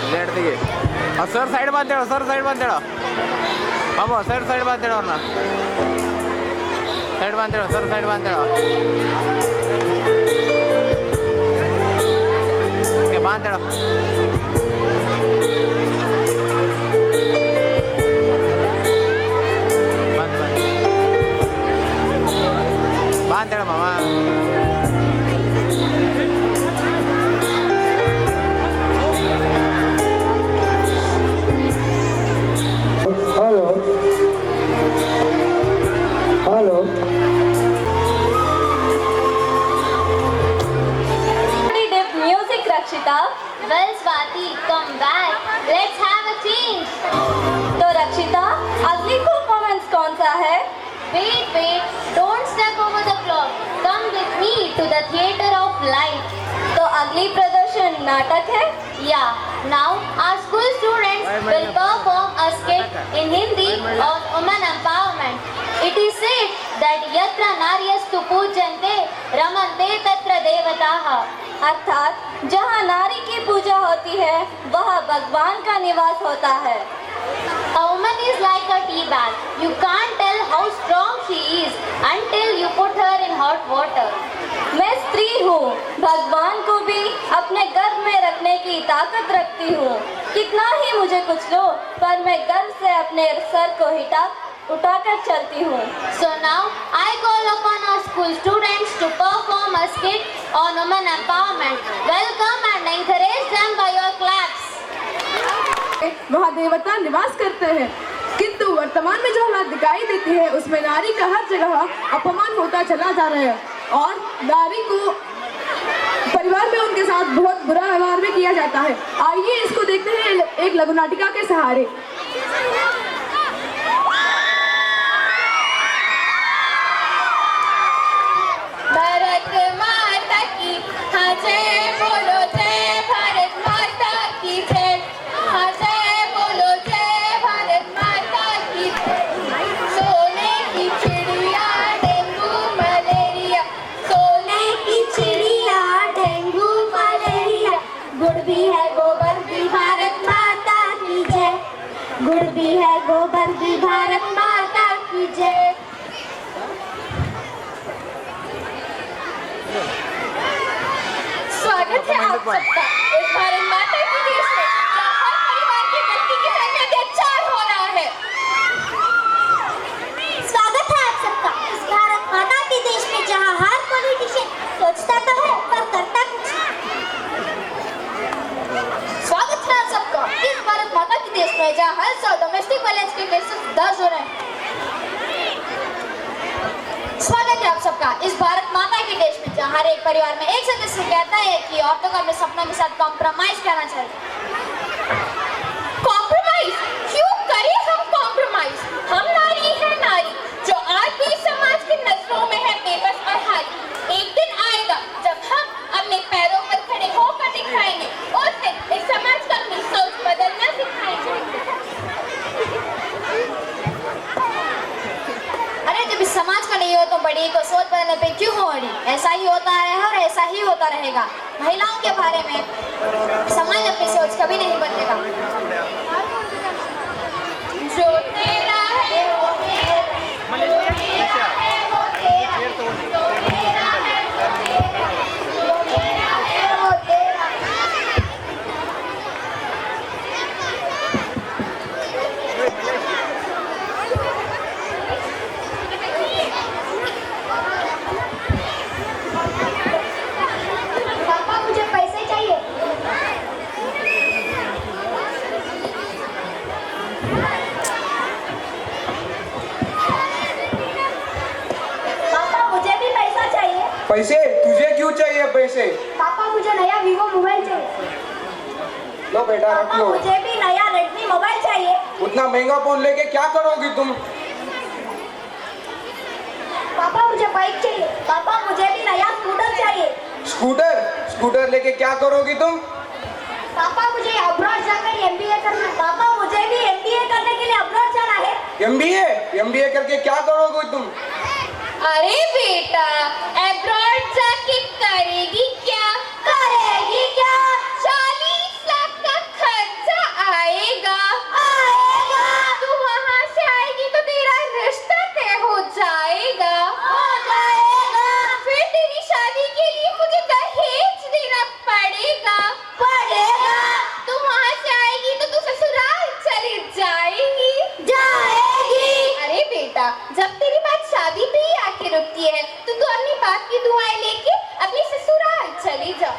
S9: ಇಲ್ಲೇ ಇಡ್ತೀವಿ. Sir side ಬಂತೇಳ, sir side ಬಂತೇಳ ಬಾಬು, side ಬಂತೇಳ ಅವ್ರನ್ನ ಸೈಡ್ ಬಂತೇಳ, ಸರ್ ಸೈಡ್ ಬಂತೇಳ. ಓಕೆ ಬಾ ಅಂತೇಳ. ಬಾ ಅಂತೇಳ ಮಾಮ.
S10: Hello hello
S2: music Rakshita.
S5: Well, Swati, come back. Let's have a change.
S2: तो रक्षिता, अगली परफॉर्मेंस कौन सा है?
S5: Wait, don't step over the clock. Come with me to the theater of life.
S2: तो अगली प्रदर्शन नाटक है.
S5: Yeah, now our school students will perform a skit in Hindi on women empowerment. It is said that yatra naryastu pujante ramante tatra devataah.
S2: अर्थात जहाँ नारी की पूजा होती है वहाँ भगवान का निवास होता है.
S5: A woman is like a tea bag. You can't tell how strong she is until you put her in hot water.
S2: मैं स्त्री हूँ, भगवान को भी अपने गर्भ में रखने की ताकत रखती हूँ. कितना ही मुझे कुछ लो, पर मैं गर्व से अपने सर को उठाकर चलती हूँ.
S5: So now I call upon our school students to perform a skit on women empowerment. Welcome and encourage them by your claps.
S7: वहाँ देवता निवास करते हैं, किंतु वर्तमान में जो हालत दिखाई देती है उसमें नारी का हर जगह अपमान होता चला जा रहा है और नारी को परिवार में उनके साथ बहुत बुरा व्यवहार भी किया जाता है. आइए इसको देखते हैं एक लघु नाटिका के सहारे.
S5: भारत माता की हाँ जय बोलो, जय भारत माता की जय. हाँ जय बोलो, जय भारत माता की जय. सोने की चिड़िया डेंगू मलेरिया, सोने की चिड़िया डेंगू मलेरिया. गुड़ भी है गोबर भी भारत माता की जय. गुड़ भी है गोबर भी भारत माता की जय. स्वागत है आप सबका इस भारत माता के देश में जहाँ हर परिवार के व्यक्ति के साथ अत्याचार हो रहा है. स्वागत है आप सबका इस भारत माता के देश में जहाँ हर पॉलिटिशियन सोचता तो है पर करता कुछ नहीं. स्वागत है आप सबका इस भारत माता के देश में जहाँ हर साल डोमेस्टिक वायलेंस के केसेस दर्ज हो रहे हैं. स्वागत है आप सबका इस भारत माता के देश में जहाँ हर एक परिवार में एक सदस्य कहता है कि औरतों को अपने सपनों के साथ कॉम्प्रोमाइज करना चाहिए. कॉम्प्रोमाइज क्यों करें हम कॉम्प्रोमाइज? हम नारी है, नारी जो आज भी समाज की नजरों में है बेबस और हारी. एक दिन आएगा जब हम अपने पैरों पर खड़े होकर दिखाएंगे और फिर इस समाज का अपनी सोच बदलना सिखाएंगे. अरे जब इस समाज का नहीं हो तो बड़ी को सोच बदलने पे क्यों हो रही? ऐसा ही होता है और ऐसा ही होता रहेगा. महिलाओं के बारे में समाज अपनी सोच कभी नहीं बदलेगा. जो तेरा है वो मेरा, जो तेरा है वो तेरा, जो तेरा है वो तेरा, जो मेरा है वो तेरा. पापा मुझे पैसे चाहिए. पापा मुझे भी पैसा चाहिए.
S10: पैसे तुझे क्यों चाहिए पैसे?
S5: पापा मुझे नया वीवो मोबाइल चाहिए.
S10: लो बेटा रख
S5: पापा
S10: लो.
S5: मुझे भी नया रेडमी मोबाइल चाहिए.
S10: उतना महंगा फोन लेके क्या करोगी तुम?
S5: पापा मुझे बाइक चाहिए. पापा मुझे भी नया स्कूटर चाहिए.
S10: स्कूटर लेके क्या करोगी तुम?
S5: पापा मुझे अब्रॉड जाकर एमबीए करना. पापा मुझे भी एमबीए करने के लिए अब्रॉड जाना है.
S10: एमबीए करके क्या करोगी तुम?
S5: अरे बेटा अब्रॉड जाके करेगी क्या? करेगी
S6: तो तू अपनी बाप की दुआएं लेके अपनी ससुराल चली जा।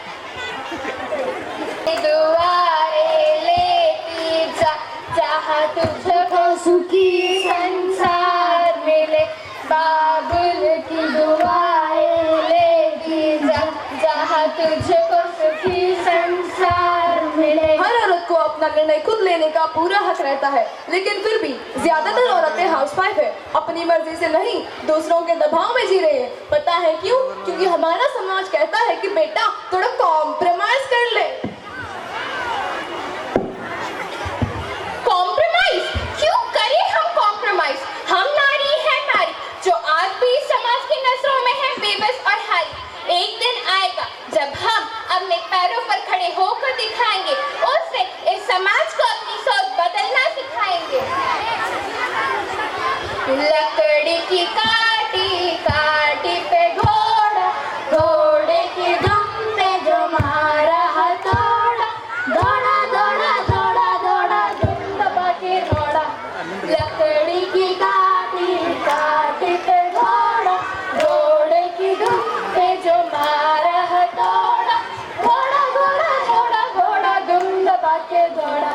S6: दुआएं लेती जा, जहाँ तुझको सुखी संसार मिले। बाबुल की दुआएं लेती जा, जहाँ तुझको सुखी संसार मिले।
S7: हर औरत को अपना निर्णय खुद लेने का पूरा हक रहता है, लेकिन फिर भी ज्यादातर औरतें हाउसवाइफ है, अपनी मर्जी से नहीं दूसरों के दबाव में जी रही है। पता है क्यों? क्योंकि हमारा समाज कहता है कि बेटा थोड़ा कॉम्प्रोमाइज कर ले।
S6: कॉम्प्रोमाइज क्यों करें हम कॉम्प्रोमाइज? हम नारी है नारी, जो आज भी समाज की नजरों में है बेबस और हारी। एक दिन आएगा जब हम अपने पैरों पर खड़े होकर दिखाएंगे, उससे इस समाज को अपनी सोच बदलना सिखाएंगे। लकड़ी की काटी काटी पे घोड़ा, घोड़े की दुम पे जो मारा हथौड़ा, दौड़ा दौड़ा दौड़ा दौड़ा दुम दबा के दौड़ा। लकड़ी की काटी काटी पे घोड़ा, घोड़े की दुम पे जो मारा हथौड़ा, घोड़ा घोड़ा घोड़ा घोड़ा दुम दबा के दौड़ा।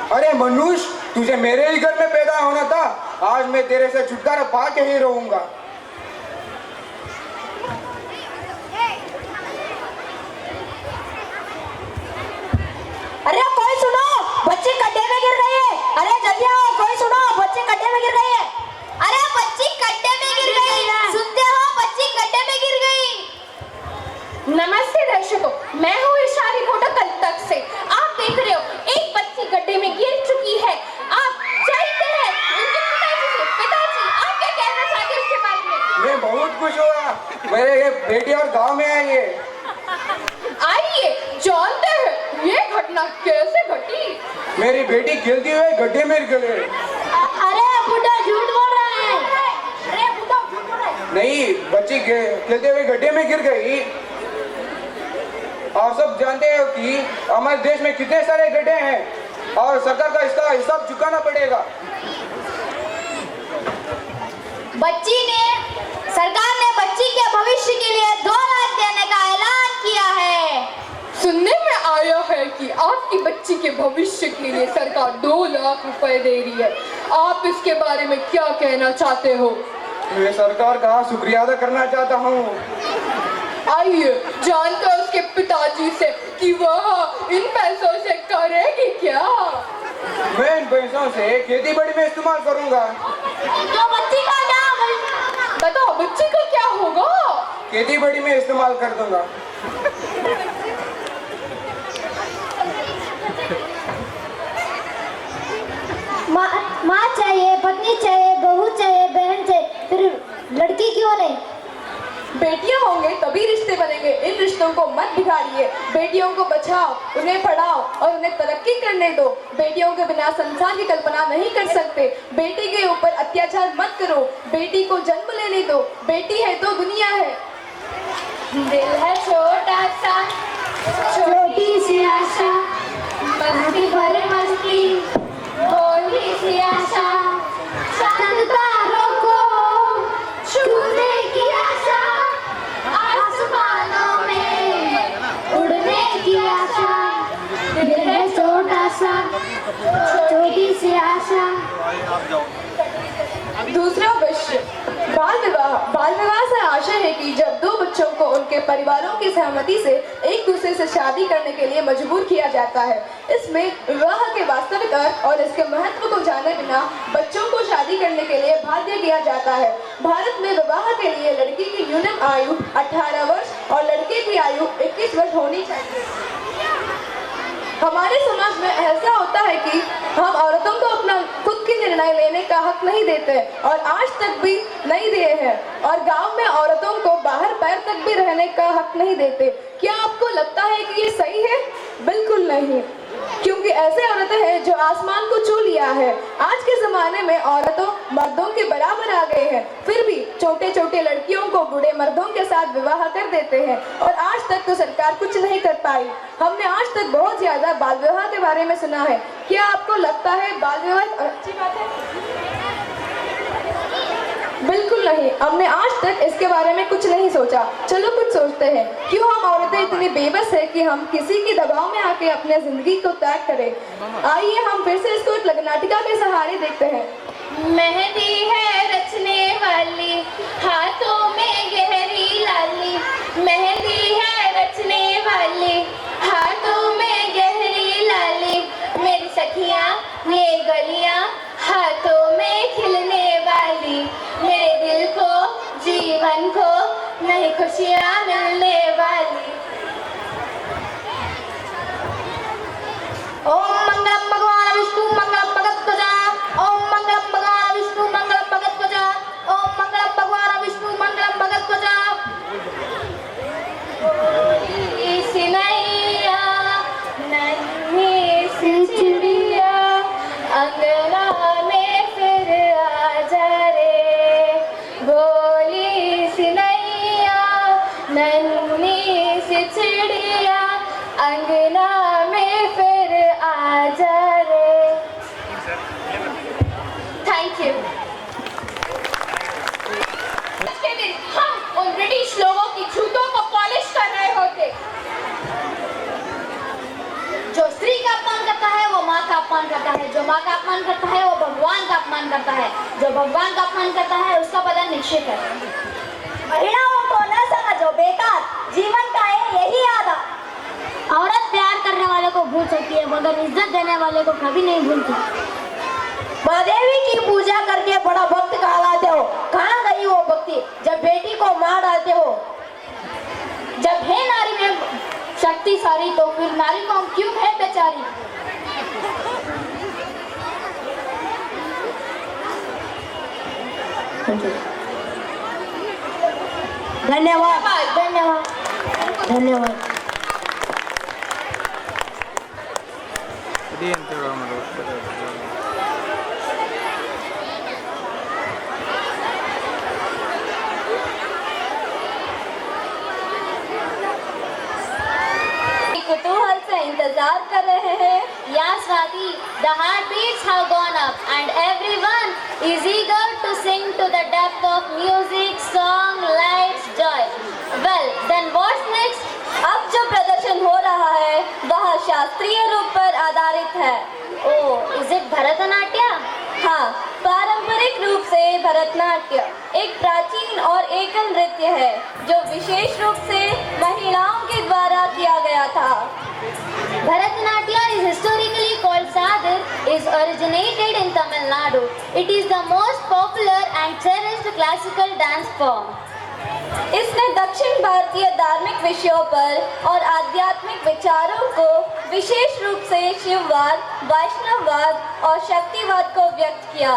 S9: अरे मनुष्य, तुझे मेरे ही घर में पैदा होना था, आज मैं तेरे से छुटकारा पा के ही रहूंगा।
S5: अरे कोई सुनो, बच्ची गड्ढे में गिर गई है। अरे जल्दी आओ, कोई सुनो, बच्ची गड्ढे में गिर गई है।
S6: अरे बच्ची गड्ढे में गिर गई, सुनते हो? बच्ची गड्ढे में गिर गई। नमस्ते दर्शकों, मैं हूँ ईशा रिपोर्टर कलतक से। आप देख रहे हो एक बच्ची गड्ढे में गिर चुकी है। आप जानते हैं उनके पिताजी से। पिताजी, आप क्या कहना चाहते हैं उसके बारे में?
S9: मैं बहुत खुश हुआ, मेरे ये बेटी और गांव में है। ये
S6: आइए जानते हैं ये घटना कैसे घटी।
S9: मेरी बेटी खेलती हुए गड्ढे में गिर गई।
S5: अरे बुढ़ा झूठ बोल रहा है। अरे बुढ़ा झूठ बोल रहा है।
S9: नहीं, बच्ची खेलते हुए गड्ढे में गिर गई। आप सब जानते हो कि हमारे देश में कितने सारे गड्ढे हैं और सरकार का इसका हिसाब चुकाना पड़ेगा।
S6: सरकार ने बच्ची के भविष्य के लिए 2 लाख देने का ऐलान किया है। सुनने में आया है कि आपकी बच्ची के भविष्य के लिए सरकार 2 लाख रुपए दे रही है। आप इसके बारे में क्या कहना चाहते हो?
S9: मैं सरकार का शुक्रिया अदा करना चाहता हूँ।
S6: आइए जानते हैं उसके पिताजी से कि वह इन पैसों से करेगी क्या।
S9: मैं इन पैसों से खेती बाड़ी में इस्तेमाल करूँगा।
S6: तो बच्ची का क्या? बताओ बच्ची का क्या होगा?
S9: खेती बाड़ी में इस्तेमाल कर दूंगा।
S5: माँ चाहिए, पत्नी चाहिए, बहू चाहिए, बहन चाहिए, फिर लड़की क्यों नहीं?
S7: बेटियां होंगे तभी रिश्ते बनेंगे। इन रिश्तों को मत बिगाड़िए। बेटियों को बचाओ, उन्हें पढ़ाओ और उन्हें तरक्की करने दो। बेटियों के बिना संसार की कल्पना नहीं कर सकते। बेटी के ऊपर अत्याचार मत करो। बेटी को जन्म लेने दो। बेटी है तो दुनिया है।
S6: दिल है छोटा सा, छोटी सी आशा, मस्ती भरे मस्ती, भोली सी आशा, चांद तारों को छूने की आशा, आसमानों में उड़ने की आशा। दिल है छोटा सा, छोटी सी आशा।
S7: दूसरा विषय बाल विवाह। बाल विवाह से आशय है कि जब 2 बच्चों को उनके परिवारों की सहमति से एक दूसरे से शादी करने के लिए मजबूर किया जाता है। इसमें विवाह के वास्तविक अर्थ और इसके महत्व को जाने बिना बच्चों को शादी करने के लिए बाध्य किया जाता है। भारत में विवाह के लिए लड़की की न्यूनतम आयु 18 वर्ष और लड़के की आयु 21 वर्ष होनी चाहिए। हमारे समाज में ऐसा होता है कि हम औरतों को अपना खुद की निर्णय लेने का हक नहीं देते और आज तक भी नहीं दिए हैं। और गांव में औरतों को बाहर पैर तक भी रहने का हक नहीं देते। क्या आपको लगता है कि ये सही है? बिल्कुल नहीं। क्योंकि ऐसे औरतें हैं जो आसमान को छू लिया है। आज के जमाने में औरतों मर्दों के बराबर आ गए हैं, फिर भी छोटे छोटे लड़कियों को बूढ़े मर्दों के साथ विवाह कर देते हैं और आज तक तो सरकार कुछ नहीं कर पाई। हमने आज तक बहुत ज्यादा बाल विवाह के बारे में सुना है। क्या आपको लगता है बाल विवाह अच्छी बात है? बिल्कुल नहीं, हमने आज तक इसके बारे में कुछ नहीं सोचा। चलो कुछ सोचते हैं। क्यों हम औरतें इतनी बेबस है कि हम किसी के दबाव में आके अपने जिंदगी को त्याग करें? आइए हम फिर से इसको एक लघुनाटिका के सहारे देखते हैं।
S6: मेहंदी है रचने वाली, हाथों में गहरी लाली। मेहंदी है रचने वाली, हाथों में गहरी लाली। मेरी सखियाँ ये गलियाँ, हाथों में खिलने वाली। मेरे दिल को जीवन को नई खुशियाँ मिलने वाली। ओम मंगलम भगवान विष्णु मंगलम भगत ध्वजा। ओम मंगलम भगवान विष्णु मंगलम भगत ध्वजा। ओम मंगलम भगवान विष्णु मंगलम भगत ध्वजा। सिनैया नन्ही सी चिड़िया, अंगना में फिर आ जा रे। बोली सिनैया नन्ही सी चिड़िया, अंगना में फिर आ जा रे। Thank you. उसके दिन हम उन ब्रिटिश लोगों की जूतों को पॉलिश कर रहे होते। जो स्त्री का अपमान करता है वो माँ का अपमान करता है, जो माँ का अपमान करता है वो भगवान का अपमान करता है, जो भगवान का अपमान करता है उसका पतन निश्चित है।
S5: महिलाओं को न समझो बेकार, जीवन का है यही आधा। औरत प्यार करने वाले को भूल सकती है मगर इज्जत देने वाले को कभी नहीं भूलती।
S6: माँ देवी की पूजा करके बड़ा भक्त कहलाते हो, कहाँ गई वो भक्ति जब बेटी को मार डालते हो? जब है नारी में शक्ति सारी तो फिर नारी को क्यों है बेचारी?
S5: धन्यवाद धन्यवाद धन्यवाद।
S2: कुतूहल से इंतजार कर रहे हैं।
S6: Yes, Swati, the heartbeats have gone up and everyone is eager to sing to the depth of music, song, lights, joy.
S2: Well, then what's next? अब जो प्रदर्शन हो रहा है वह शास्त्रीय रूप पर आधारित है।
S6: Oh, is it Bharatanatyam?
S2: हाँ, पारंपरिक रूप से भरतनाट्यम एक प्राचीन और एकल नृत्य है जो विशेष रूप से महिलाओं के द्वारा किया गया था।
S6: Bharatanatyam is historically called Sadir, is originated in Tamil Nadu. It is the most popular and cherished classical dance form.
S2: इसने दक्षिण भारतीय धार्मिक विषयों पर और आध्यात्मिक विचारों को विशेष रूप से शिववाद, वैष्णववाद और शक्तिवाद को व्यक्त किया।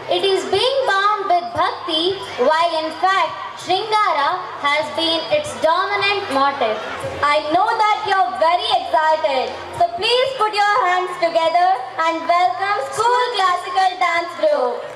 S6: It is being bound with bhakti, while in fact Shringara has been its dominant motive.
S2: I know that you're very excited, so please put your hands together and welcome School Classical Dance Group.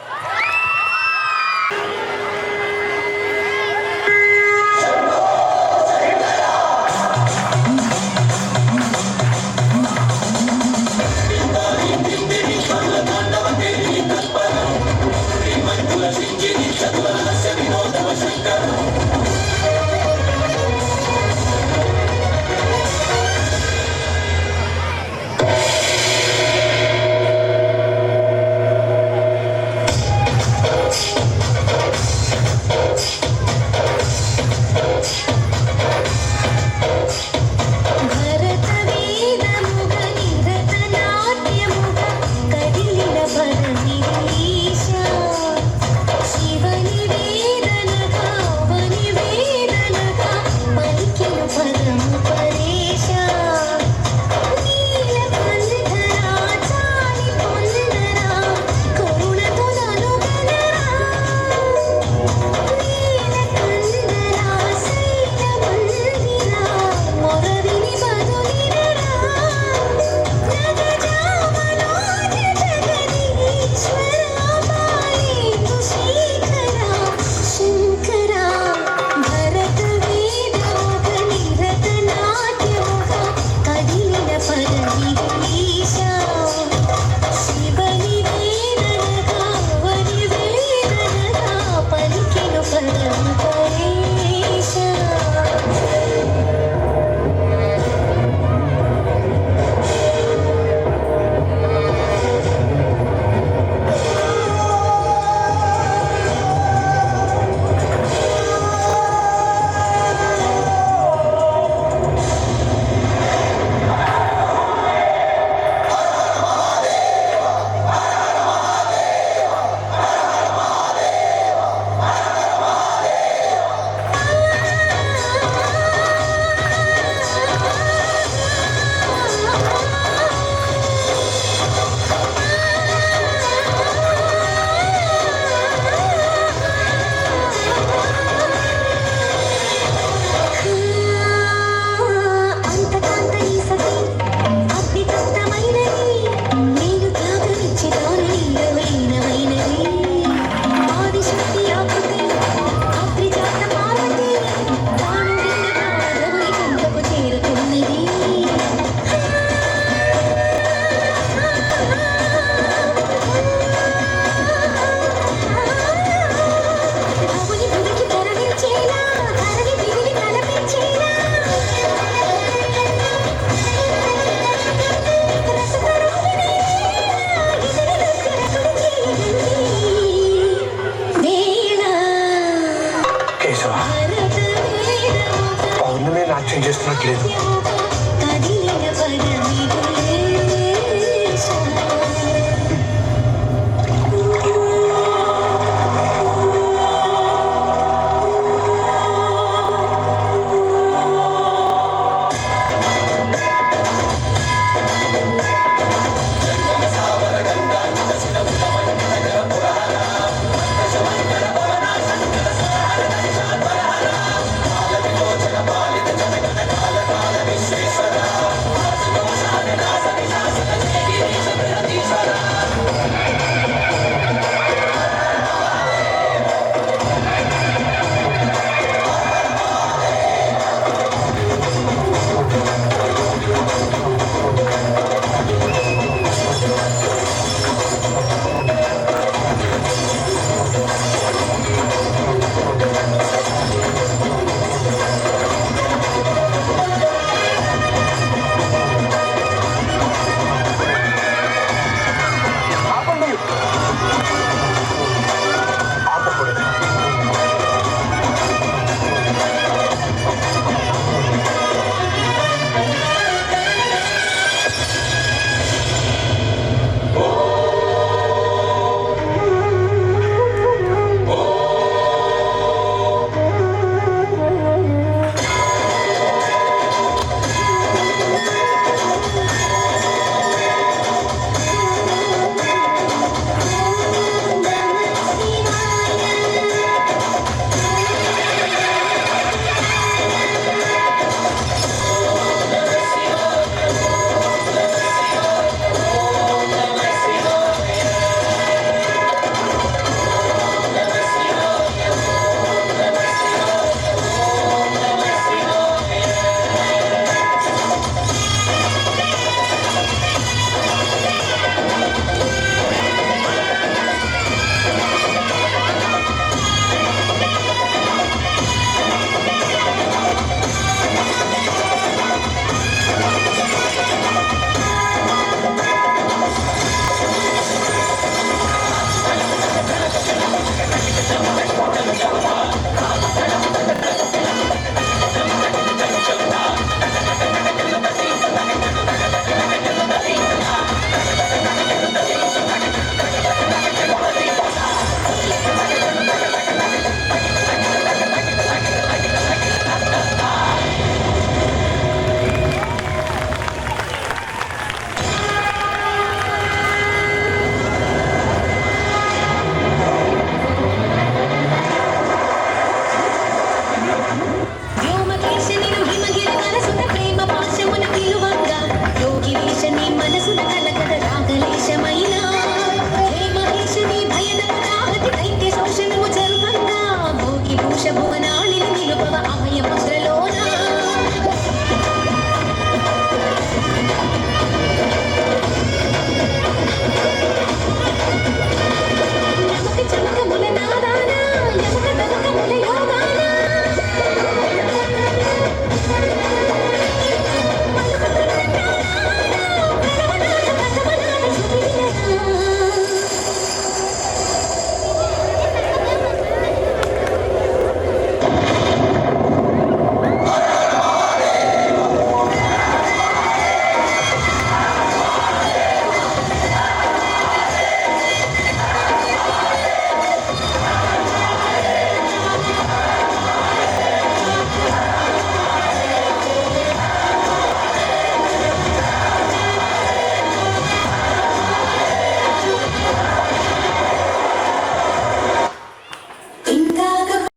S5: మనసున